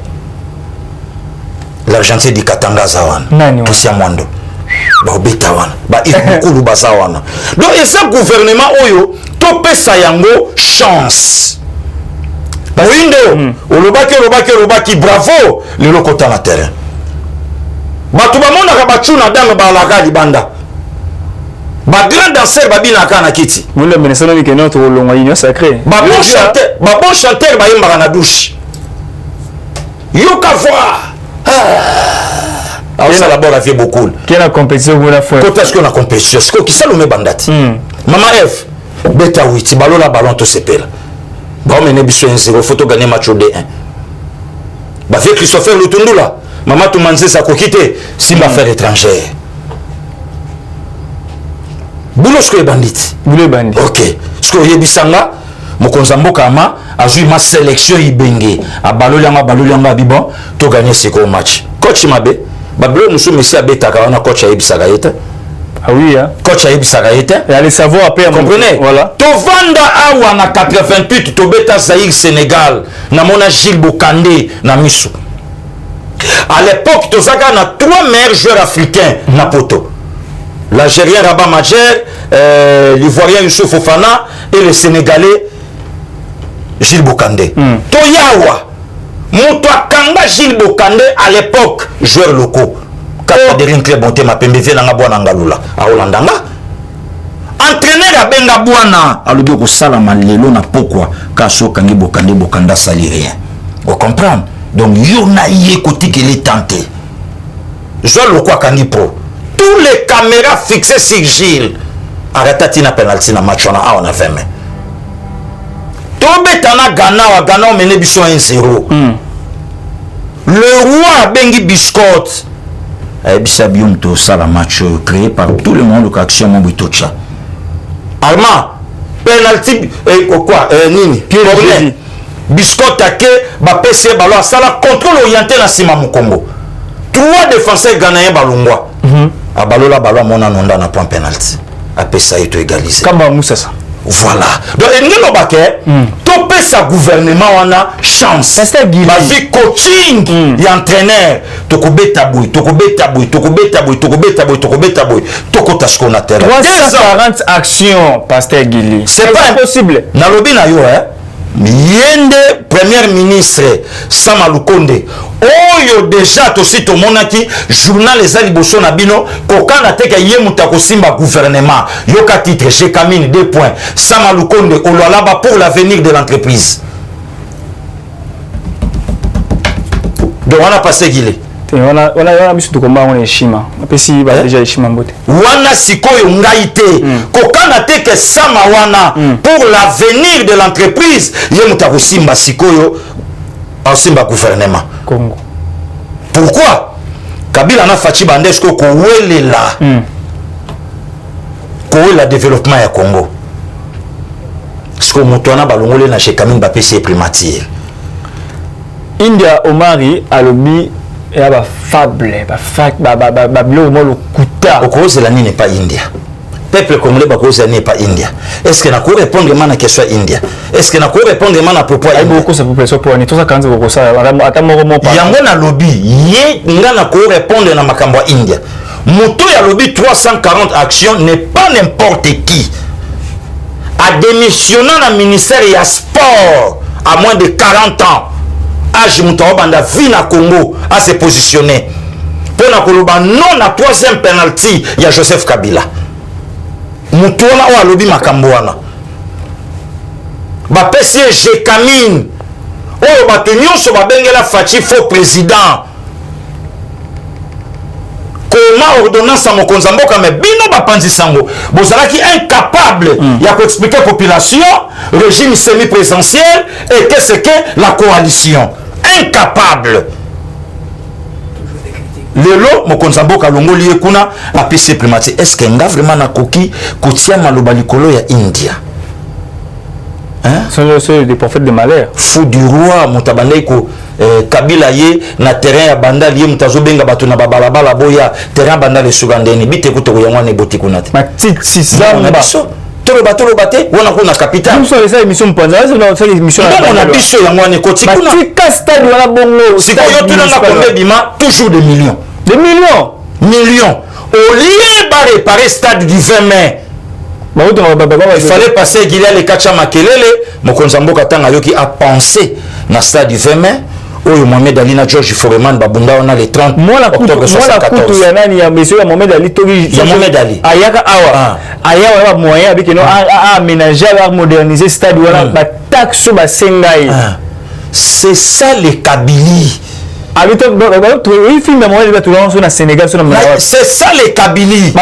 l'argentier di Katanga zawana Christian Mwando ba beta wana ba ikulu basawana donc et ça gouvernement oyo to pesa yango chance ba windo olobaki bravo le lokota na terrain batu ba mona ka batuna danga ba la gali banda ba grand danseur ba bina kana kiti mule menesa no ke notre longa union sacrée ba bon chanteur ba yimba na douche yo ka voir ça d'abord a fait beaucoup. Qui est la compétition pour la fois? Quand est-ce qu'on a compétition? Est-ce que ça le met bandati? Maman F, beta 8, ballon la ballon tout s'épelle. Bah on mène biso 1-0, faut gagner match au D1. Bah fait Christopher Lutundu là, maman tout manzé sa kokité, si ma faire étrangère. Boulot ce que bandit. Boulot bandit. Ok. Ce que yebisanga, Mokonzamboka ama a joué ma sélection ibenge. A balolianga bibon, to gagner ce match. Coach Mabe Bablo nous sommes ici à Betaka, on a coach à Ibisagaïta. Ah oui, hein? Coach à Ibisagaïta. Et allez savoir après. Comprenez? Voilà. To vanda awa na 88, to beta Zaïr Sénégal, na mona Gilles Bokandé, na Misu. À l'époque, Tozaka a 3 meilleurs joueurs africains na poto. L'Algérien Rabat Majer, l'Ivoirien Youssouf Fofana et le Sénégalais Gilles Bokandé. Toyawa, Moutoua Kanga Gilles Bokandé à l'époque, joueurs locaux. Kaderine Club Bonté ma pembévé nanga bwana ngalula. A Holandanga. Entraîneur à Benga Bwana. A l'obé ko salama lelo na pourquoi Kaso Kangi Bokandé Bokanda sali rien. Vous comprenez? Donc yona yé côté qu'il est tenté. Joueur locaux Kangi Pro. Tous les caméras fixées sur Gilles. Arrêtez tina penalty na match on a 20 mai. Tobetana Ghana on mené biso 1-0. Le roi Bengi Biscotte. Bisabium to ça la match créé par tout le monde au action mon bitocha. Allemand penalty quoi nini Pierre Biscotte aké ba PC ballon ça la contrôle orienté na sima Mukongo. 3 défenseurs ghanéens balongwa. A balola ballon mon anonda na point penalty. Après ça il to égalisé. Kamba Moussa ça. Voilà. Donc ngelo baké topé sa gouvernement on a chance. Ma vie coaching et entraîneur tokobeta boy tokota ce qu'on a terre. 340 actions pasteur Guili. C'est pas impossible. Na lobi na yo Yende premier ministre Sama Lukonde oyo déjà tosi to monaki journal les aliboso na bino kokana teka ye mutako simba gouvernement yoka titre chez Kamine 2 points Sama Lukonde ololaba pour l'avenir de l'entreprise. Donc on a passé Guilé. Wana biso to komba on heshima. Apesi ba déjà heshima mbote. Wana sikoyo ngaite kokana teke sama wana pour l'avenir de l'entreprise ye mutako simba sikoyo en simba gouvernement Congo. Pourquoi Kabila na fachi bandesko ko welela le développement ya Congo. Parce que mutona balongole na chez Kamine bapesi primature. India Omari alobi ya ba fable ba bilo mo lo kuta. Cause la n'est pas India. Peuple congolais ba cause n'est pas India. Est-ce que na ko répondre mana question India? Est-ce que na ko répondre mana propos India? Beaucoup ça population pour ni tout ça quand vous ça ata moko mo pa. Yango na lobby ye ngana ko répondre na makambo India. Moto ya lobby 340 actions n'est pas n'importe qui. A démissionné dans le ministère ya sport à moins de 40 ans. Age Moutawa Banda Vina Congo à se positionner pour na koloba non na 3e penalty ya Joseph Kabila. Moutouana ou alobi makamboana. Ba PSG Kamine. Oh ba tenyon so ba bengela Fachi faux président. Comment ordonnance à Mokonza Mboka mais bino ba panzi sango. Bozalaki incapable ya ko expliquer population régime semi-présidentiel et qu'est-ce que la coalition. Incapable. Lelo Mokonza Mboka longoli ekuna a PC primature. Est-ce que nga vraiment na koki kotia maloba likolo ya India? Hein? C'est des prophètes de malheur. Fou du roi Moutabaneko Kabila ye na terrain ya bandali ye mutazo benga batu na babalabala boya terrain bandali sugandeni bite kuto ya mwana eboti kunate. Matiti zamba. Tolo bate wana kuna capitale. Nous sommes les émissions panza, c'est une émission. On a biso ya mwana koti kuna. Matika stade wana bongo. Si ko yo tuna na kombe bima toujours des millions. Des millions. Millions. Au lieu de réparer stade du 20 mai. Il fallait passer Guilia le Kacha Makelele, Mokonza Mboka tanga yoki a pensé na stade du 20 mai. Oyo Mohamed Ali na George Foreman babunda on a le 30 octobre 74. Ya nani ya monsieur ya Mohamed Ali togi. Ya Mohamed Ali. Ayaka awa. Aya wa moyen avec no a aménager à moderniser stade wana ba taxe ba sengai. C'est ça le Kabylie. C'est ça les Kabylie.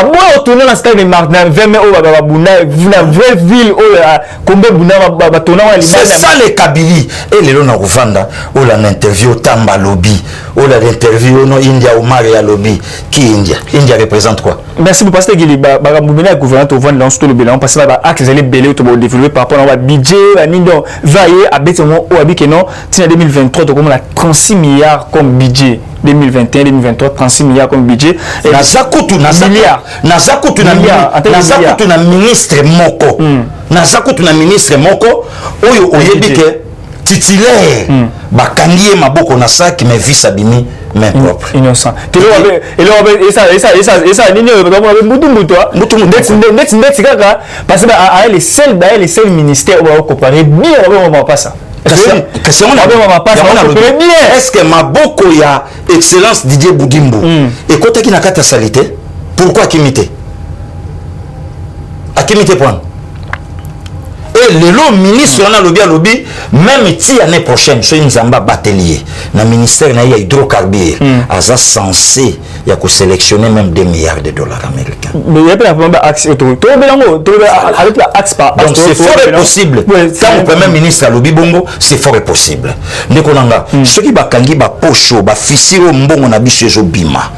C'est ça les Kabylie. Et les gens Rwanda, ou l'interview Tamba Lobby, ou l'interview no India Omar et Lobby. Qui India? India représente quoi? Merci pour passer Guili. Bagambouména gouvernement au vent dans tout le bilan parce que là axe les belé au développer par rapport à budget nindo vailler à bêtement au habit que non c'est en 2023 comme la 36 milliards comme budget 2021 2023 36 milliards comme budget et na zakutu na ministre moko na zakutu na ministre moko oyo oyebike titulaire bakangie maboko na sac mais vie sabimi main propre innocent et ça nini mutu kaka parce que les seuls ministères on va comparer bien on va pas ça est-ce que maboko ya excellence Didier Boudimbo et côté qui n'a qu'à ta salité pourquoi Akimité point et le ministre on a lobby même ti année prochaine chez Nzamba Batelier na ministère na hydrocarbures asa censé ya ko sélectionner même 2 milliards de dollars américains mais il y a pas axe avec la axe pas donc c'est fort et possible quand le premier ministre lobby bongo c'est fort et possible ndeko nanga ce qui bakangi ba pocho ba fisiro mbongo na biso ezo bima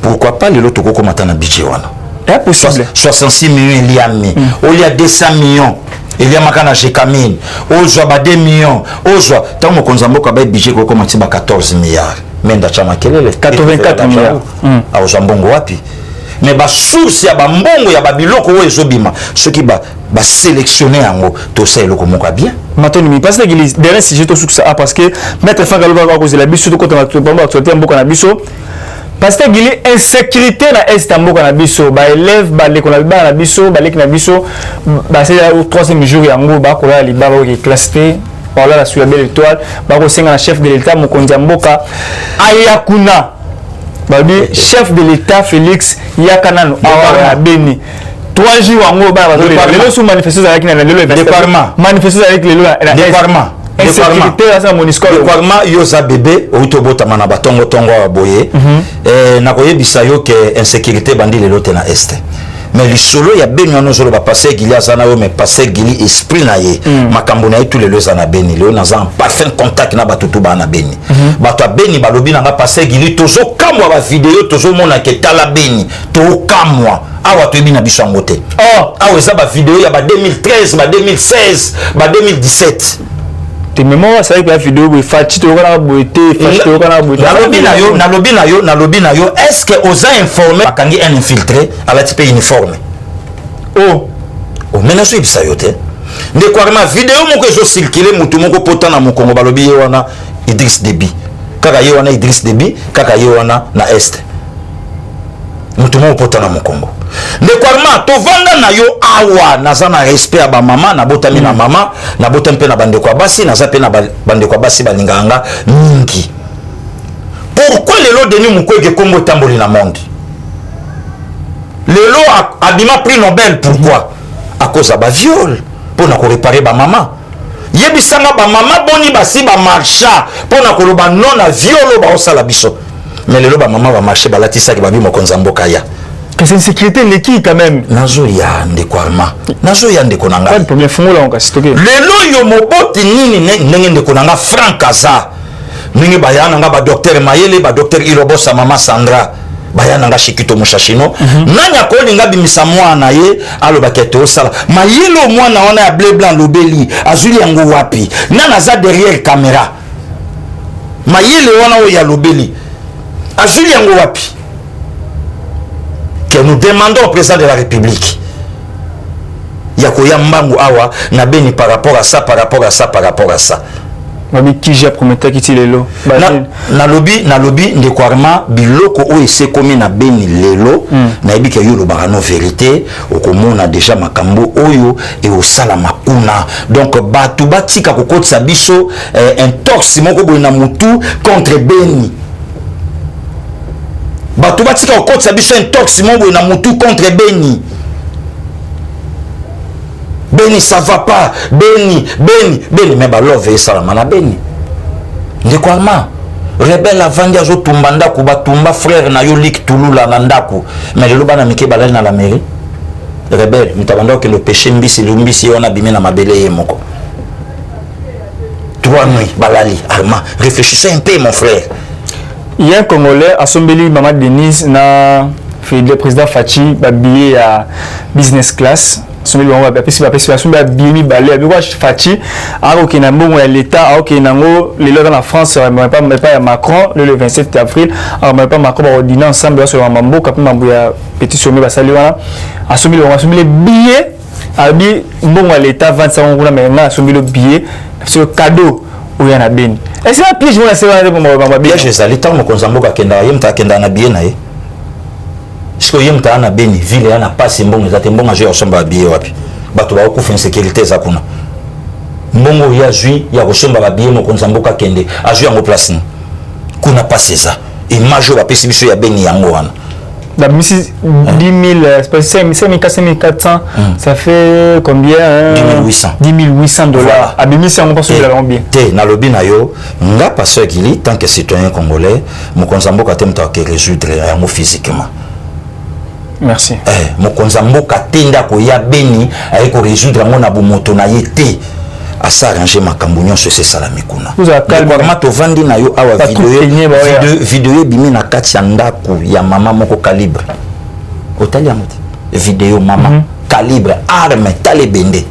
pourquoi pas le loto ko komata na budget wana est possible 66 millions il y a mis il y a 200 millions il y a makana jekamine ozwa ba 2 millions ozwa tant mo konzamboka ba budget ko komati ba 14 milliards menda chama kelele 84 milliards ozwa mbongo wapi mais ba source ya ba mbongo ya ba biloko o ezobima ce qui ba sélectionner yango to ça eloko moko bien maintenant mi parce que les derniers sujets to sur ça parce que maître Fanga loba ko la biso to ko ta actualité mboka na biso parce que il y a insécurité na Istanbul na biso ba élève ba l'école na biso ba l'école na biso ba c'est au 3e jour yango ba ko la liba ba ko classé par là sur la belle étoile ba ko senga na chef de l'état Mokonzi Mboka ayakuna ba bi chef de l'état Félix Yakanano awa Beni 3 jours yango ba le sous manifestation avec na le manifestation avec le département insécurité ça monisco le Kwarma yoza bébé outobota mana batongo tongo boye na koyebisa yo ke insécurité bandi le lote na est mais le solo ya beni ono zolo ba passer gilia sana yo mais passer gili esprit na ye makambo na tous les loza na beni le na za parfait contact na batutu ba na beni bato beni balobi na passer gili tozo kamwa ba vidéo tozo mona ke tala beni to kamwa awa to bina biso ngote awa za ba vidéo ya ba 2013 ba 2016 ba 2017 mémoire c'est que la vidéo est fatigué nalobi na yo est-ce que osa informé bakangi un infiltré ala type uniforme mena so ibisa yo te ndeko arma vidéo moko ezo circuler mutu moko pota na mokongo balobi ye wana Idriss Déby kaka ye wana Idriss Déby kaka ye wana na est mutu moko pota na mokongo ndeko arma to vanda na yo awa naza na respect ya ba mama na botami na mama na botami pe na bandeko basi naza pe na bandeko basi balinganga mingi pourquoi lelo Denis Mukwege kombo tamboli na monde lelo abima prix Nobel pourquoi à cause ba viol pour na ko réparer ba mama yebisanga ba mama boni basi ba marcha pour na ko loba non na viol ba osala biso mais lelo ba mama ba marcher balatisa ki babi Mokonzi Mboka ya c'est une sécurité l'équipe quand même nazo ya ndeko arma nazo ya ndeko nanga pas le premier fongola on kasi toke lelo yo moboti nini ndenge ndeko nanga Frank Kaza ningi bayana nga ba docteur Mayele ba docteur Ilobosa mama Sandra bayana nga Shikito Mushashino nanya ko linga bimisa mwana ye aloba keto sala Mayele mwana wana ya bleu blanc lobeli azuli yango wapi nana za derrière caméra Mayele wana o ya lobeli azuli yango wapi que nous demandons au président de la République Yakoya Mbangu awa na beni par rapport à ça Mabi Kija promettait qu'il lelo na lobby ndeko arma biloko o ese komi na beni lelo na yebi ke yo lo barano vérité okomona déjà makambo oyo et au sala makuna donc batu batika kokotisa biso un torsi moko boy na mutu contre beni batu batika kokotisa biso un torsi moko boy na mutu contre beni Beni ça va pas Beni mais ba love et ça na Beni ndeko arma rebelle avandi azo tumba ndaku batumba frère na yo lik tulula na ndaku mais lelo bana mike balali na la mairie rebelle mutabanda ke le péché mbisi lumbisi ona bimé na mabele ye moko 3 nuits balali arma réfléchissez un peu mon frère il y a un Congolais à Sombeli maman Denise na le président Fachi ba billet à business class Sombeli on va pas billet balé avec Fachi alors qu'il y a un l'état alors qu'il y a dans la France pas Macron le 27 avril alors pas Macron va ordonner ensemble sur Mambo quand Mambo ya petit sommet va saluer à Sombeli on va Sombeli billet abi mbongo à l'état 25 ans on a maintenant sur le billet sur cadeau ou y en a beni est-ce que piège moi c'est vrai pour piège ça l'état mo konzamboka kenda yemta kenda na billet na ye siko yemta na beni ville ya na passe mbongo za mbongo je osomba billet wapi bato ba ko fin sécurité za kuna mbongo ya jui ya kosomba ba billet mo konzamboka kende a jui en place ni kuna passe ça image ba pesi biso ya beni yango wana la musique 10 000 5400 ça fait combien 10 800 dollars à Bimisi on pense que la bien te na lobi na yo nga pasteur Gili tant que citoyen congolais mo konzamboka temta ke résoudre yango physiquement merci mo konzamboka tenda ko ya beni ay ko résoudre yango na bumoto na yete à s'arranger makambo nyonso c'est ça la mikuna vous a calme to vandi na yo awa vidéo bimi na kati ya ndako ya mama moko calibre otali yango vidéo mama calibre arme tale bende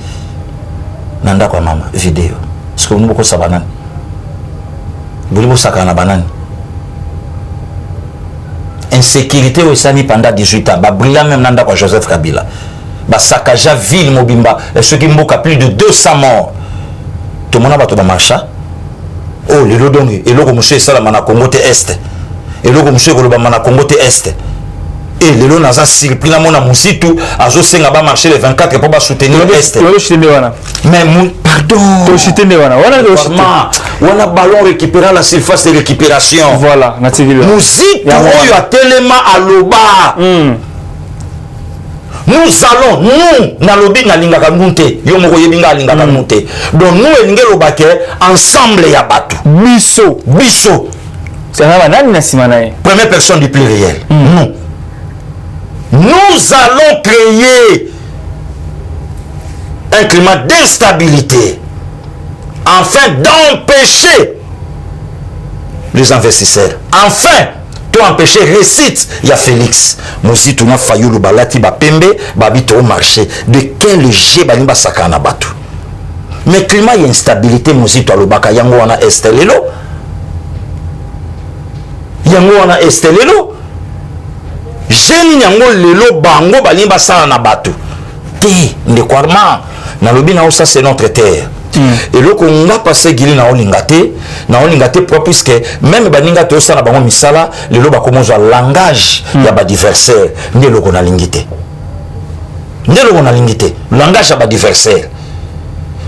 na ndako ya mama vidéo ce que nous boko sabanani buli bo sakana banani insécurité au sani pendant 18 ans ba brilla même na ndako ya Joseph Kabila ba sakaja ville mobimba ce qui mboka plus de 200 morts tout le monde va marcha oh le lodongi et loko monsieur salama na Congo te est et loko monsieur koloba na Congo te est et le lo naza surpris na mona musitu azo senga ba marcher le 24 pour ba soutenir est mais pardon to soutenir wana ballon récupérer la surface de récupération voilà na TV musitu oyo atelema aloba nous allons nous na lobi na lingaka nunte yo moko yebinga lingaka nunte donc nous elinge lobake ensemble ya bato biso c'est na nani na simana première personne du pluriel nous allons créer un climat d'instabilité afin d'empêcher les investisseurs enfin empêcher récite il y a Félix mosi tuna fayulu balati ba pembe babito au marché de quel jet bani ba sakana batu mais climat y instabilité mosi to lobaka yango wana estelelo jeune yango lelo bango bani ba sala na batu te ndekwarma na lobi na ça c'est notre terre et le konga passé Gili na olingate pour puisque même baninga to sala bango misala le lo ba commence à langage ya ba adversaire ndelo kona lingité langage ya ba adversaire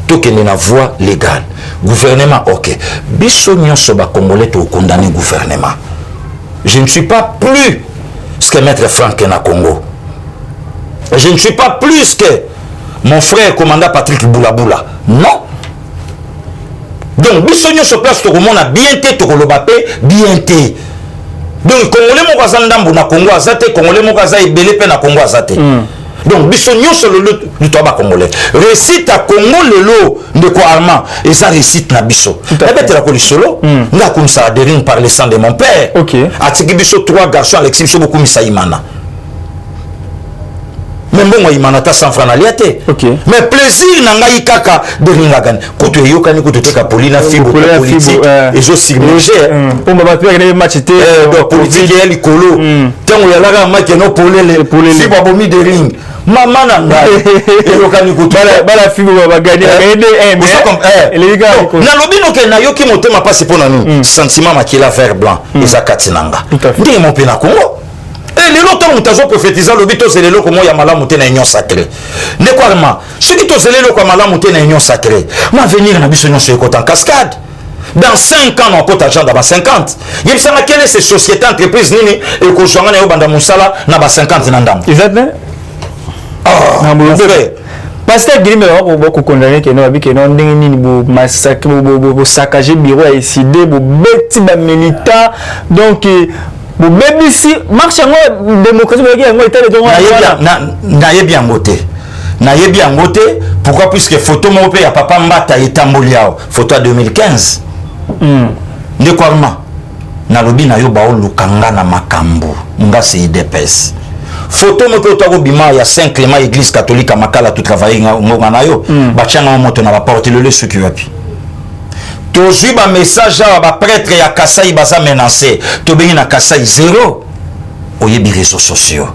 to kende na voie légale gouvernement OK biso nyonso ba congolais to condamner gouvernement je ne suis pas plus ce que maître Franck na Congo je ne suis pas plus que mon frère commandant Patrick Boulabula non. Donc, bisogno sur place to komona bien te to koloba pe bien te. Donc, congolais mo kazandambu na Congo azate, congolais mo kaza ebele pe na Congo azate. Donc, bisogno sur le toba congolais. Récite à Congo lelo de quoi allemand et ça récite na biso. Et la ko solo, nga comme ça derine par le sang de mon père. OK. Atiki biso 3 garçons Alexis biso beaucoup misaimana. Même bon imana ta 100 francs na liate. OK. Mais plaisir na ngai kaka de ringagan. Koto yokani koto teka polina fibo politique et zo signager. On va pas faire match té politique ya likolo. Tango ya la match no polele fibo bomi de ring. Mama na ngai yokani koto bala fibo ba gagner les gars na lobino ke na yoki motema passe pona nous sentiment makila vert blanc ezakati nanga. Ndenge mon pena Congo. Et les lots où tu as prophétisé le but c'est les lots comme il y a malam ou union sacrée. Ne quoi ma ce qui te c'est les lots comme malam ou union sacrée. Ma venir na biso sur côté en cascade. Dans 5 ans on compte argent dans 50. Il me semble quelle est ces sociétés entreprises nini et ko jonga na yo banda musala na ba 50 na ndam. Exactement. Ah, mon frère. Pasteur Gili me beaucoup condamné que non avec que non ndenge nini bo massacre bo saccager bureau et décider bo beti ba militant donc bon même ici marche en démocratie en état de na bien moté pourquoi puisque photo mon père papa mbata etamboliao photo à 2015 ne quoi na lobi na yo ba olukanga na makambo nga c'est IDPS photo mo to ko bima ya Saint Clément église catholique à Makala tout travailler nga na yo ba changa moto na ba porter le ce qui va pi tozwi ba message à ba prêtre ya Kasai baza menacé to bengi na Kasai 0 oyebi réseaux sociaux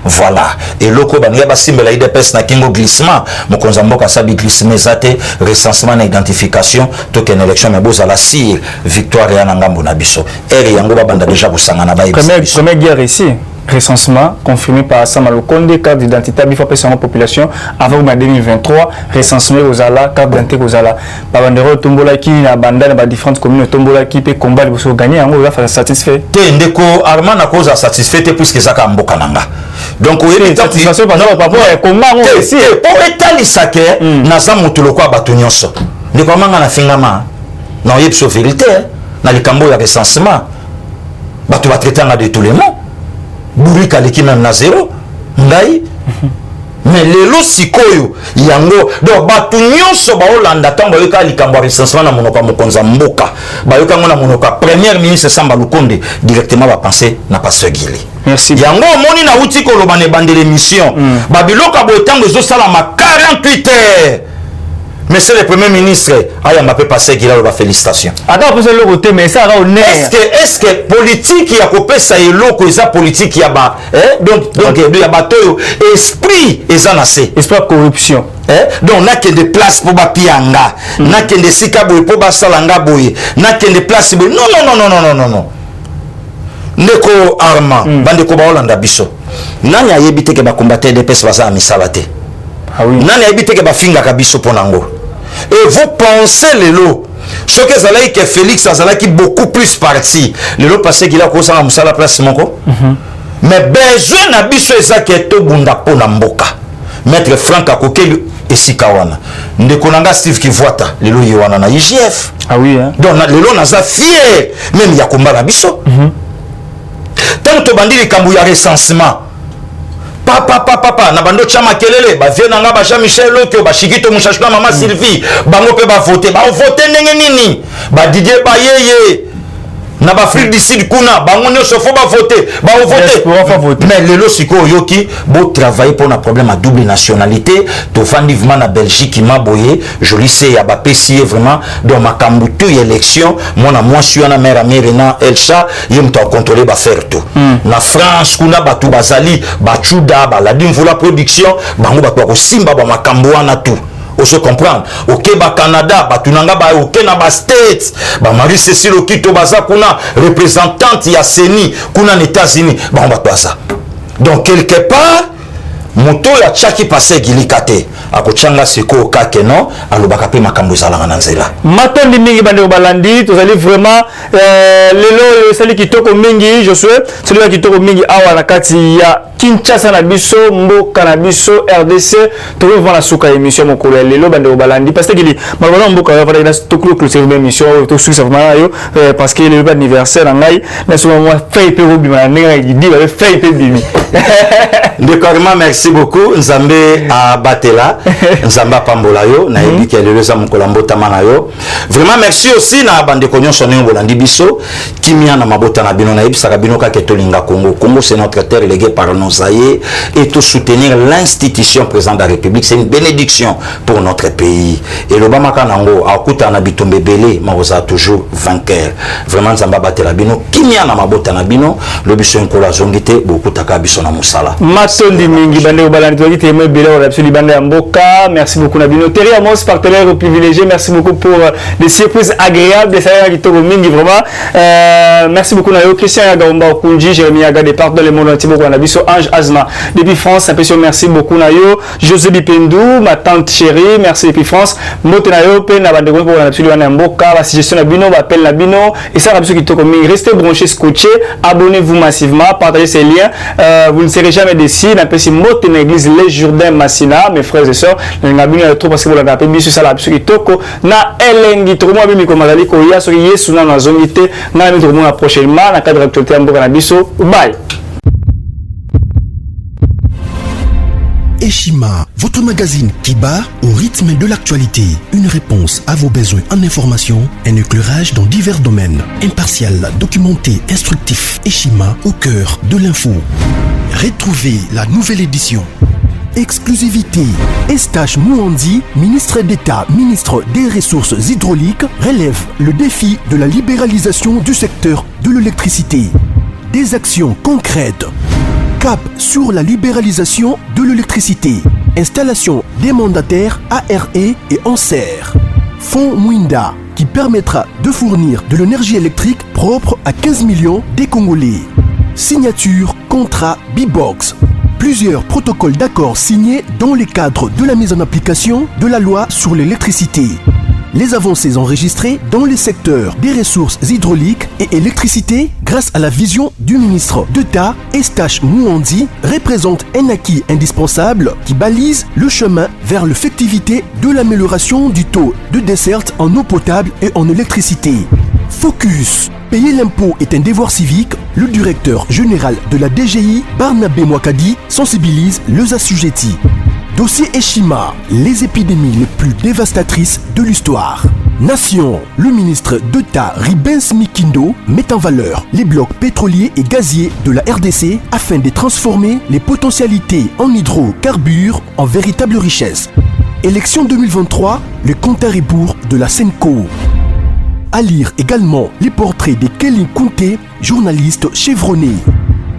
Voilà. Et loko banga basimbe la IDPS na kingo glissement. Mokonza mboka sabi glissement zate recensement na identification token élection mais boza la sire victoire ya ngambo na biso. Eri yango banda déjà busangana ba première guerre ici. Recensement confirmé par Samuel Konde, carte d'identité bifo pesa population avant 2023 recensement aux ala carte d'identité aux ala babandero tombola ki na banda na différentes communes tombola ki pe combat pour gagner yango va faire satisfait te ndeko Armand na cause satisfait puisque ça ka mboka nanga donc oui satisfaction par rapport à comment on ici pour étaler ça que na za mutulo kwa bato nyonso ndeko manga na fingama na yebso vérité na likambo ya recensement bato ba traiter na de tous les mots Burika leki même na zéro ngai mais lelo sikoyo yango donc batu nyonso ba Hollanda tango yoka likambo recensement na monoko mokonza mboka ba yoka ngona monoko premier ministre Samba Lukonde directement va penser na pasteur Gili. Merci yango moni na uti ko loba ne bandele mission ba biloka bo tango ezo sala ma 48 heures. Monsieur le Premier ministre, aya m'a passé qu'il a félicitations. Attends, après le côté, mais ça va au nez. Est-ce que politique y a coupé ça et l'eau que ça politique y a bas, donc il y a bateau esprit et ça nassé. Esprit corruption. Donc n'a que des places pour bapianga, n'a que des sikabo pour basalanga boy, n'a que des places boy. Non. Neko Armand, bande ko ba Hollanda biso. Nani a yebite ke ba combattre des pes baza misalate. Ah oui. Nani a yebite ke ba finga ka biso ponango. Et vous pensez les lots. Ce que ça que Félix a qui beaucoup plus parti. Le lot passé qu'il a causé à Moussa la place moko. Mais besoin na biso ezake to bunda pona mboka. Maître Franck Akokelu et Sikawana. Ndekonanga Steve Kivuata, le lot yowana na IGF. Ah oui hein. Donc le lot naza fier même ya komba na biso. Tant to bandi likambu ya recensement. Papa na bando chama kelele ba vie nanga ba Jean Michel Lokyo ba Shikito Mushashina mama Sylvie bango pe ba voter ndenge nini ba Didier Bayeye na ba Afrique du Sud kuna bango nyonso fo ba voter mais lelo siko yoki bo travailler pour un problème à double nationalité to fandi vivement na Belgique ma boye joli c'est ya ba PCA vraiment dans ma kambutu élection moi suis na mère Amirina Elcha yem to contrôler ba faire tout na France kuna batu bazali ba chuda ba la dimvula production bango ba ko simba ba makambo wana tout. On se comprend. Ok, ba Canada, ba tunanga ba ok na ba States, ba Marie Cécile Okito baza kuna représentante ya CENI kuna aux États-Unis, ba on va pas ça. Donc quelque part moto ya chaki passé gilikate akochanga siko kakeno alobaka pe makambo ezalanga na nzela matondi mingi bande balandi tozali vraiment lelo sali kitoko mingi je souhaite celui kitoko mingi awa na kati ya Kinshasa na biso mboka na biso RDC to voir la suka émission mokolo lelo bande balandi parce que il malheureusement mboka va faire to close cette émission to suisse vraiment yo parce que le anniversaire ngai na so moi fait pe robima ngai dit va fait pe bimi Décorement, merci beaucoup. Nzambe à Batela, Nzambe à Pambolayo, na yebi ke lelo za mukolambo tamanayo. Vraiment merci aussi na bande konyo soningo bolandi biso, kimia na mabota na bino na yebi sakabino ka ketolinga Congo. Congo c'est notre terre léguée par nos aïeux et tout soutenir l'institution présidente de la République, c'est une bénédiction pour notre pays. Et le bamaka nango akuta na bitombe belé, maroza toujours vainqueur. Vraiment Nzambe Batela bino, kimia na mabota na bino, le biso nkola zongite beaucoup taka biso na musala. Matondi mingi bande balandi toki témoin belé on absolument bande mboka. Merci beaucoup na bino. Terry Amos partenaire privilégié, merci beaucoup pour des surprises agréables des salaires qui tombent mingi vraiment. Merci beaucoup na yo Christian Yagaomba Okunji, Jérémy Yaga départ dans le monde entier beaucoup na biso Ange Azma depuis France, merci beaucoup na yo José Bipendou, ma tante chérie, merci depuis France. Mote na yo pe na bande pour na absolument na mboka, la suggestion na bino, appel na bino et ça biso qui tombent mingi. Restez branchés, scotchés, abonnez-vous massivement, partagez ces liens. Vous ne serez jamais déçus. Na pesi mote na église Les Jourdains Massina, mes frères et sœurs, na bino trop parce que vous l'avez appelé biso ça la biso qui toko na elengi to mo bimi ko mazali ko ya so yesu na zongité na mi to mo prochainement na cadre actualité mboka na biso. Bye. Eshima, votre magazine qui bat au rythme de l'actualité. Une réponse à vos besoins en information, un éclairage dans divers domaines. Impartial, documenté, instructif. Eshima au cœur de l'info. Retrouvez la nouvelle édition. Exclusivité. Estache Mouandi, ministre d'État, ministre des Ressources hydrauliques, relève le défi de la libéralisation du secteur de l'électricité. Des actions concrètes Cap sur la libéralisation de l'électricité. Installation des mandataires ARE et Anser. Fonds Mwinda qui permettra de fournir de l'énergie électrique propre à 15 millions des Congolais. Signature contrat B-Box. Plusieurs protocoles d'accord signés dans le cadre de la mise en application de la loi sur l'électricité. Les avancées enregistrées dans les secteurs des ressources hydrauliques et électricité grâce à la vision du ministre d'État Eustache Muhandi représentent un acquis indispensable qui balise le chemin vers l'effectivité de l'amélioration du taux de desserte en eau potable et en électricité. Focus. Payer l'impôt est un devoir civique. Le directeur général de la DGI, Barnabé Mwakadi, sensibilise les assujettis. Dossier Eshima, les épidémies les plus dévastatrices de l'histoire. Nation, le ministre d'État Ribens Mikindo met en valeur les blocs pétroliers et gaziers de la RDC afin de transformer les potentialités en hydrocarbures en véritable richesse. Élection 2023, le compte à rebours de la Senco. À lire également les portraits de Kelly Kunte, journaliste chevronné.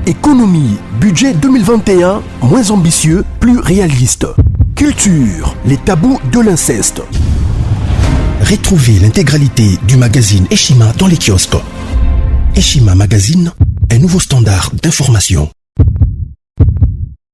Économie, budget 2021, moins ambitieux, plus réaliste. Culture, les tabous de l'inceste. Retrouvez l'intégralité du magazine Eshima dans les kiosques. Eshima Magazine, un nouveau standard d'information.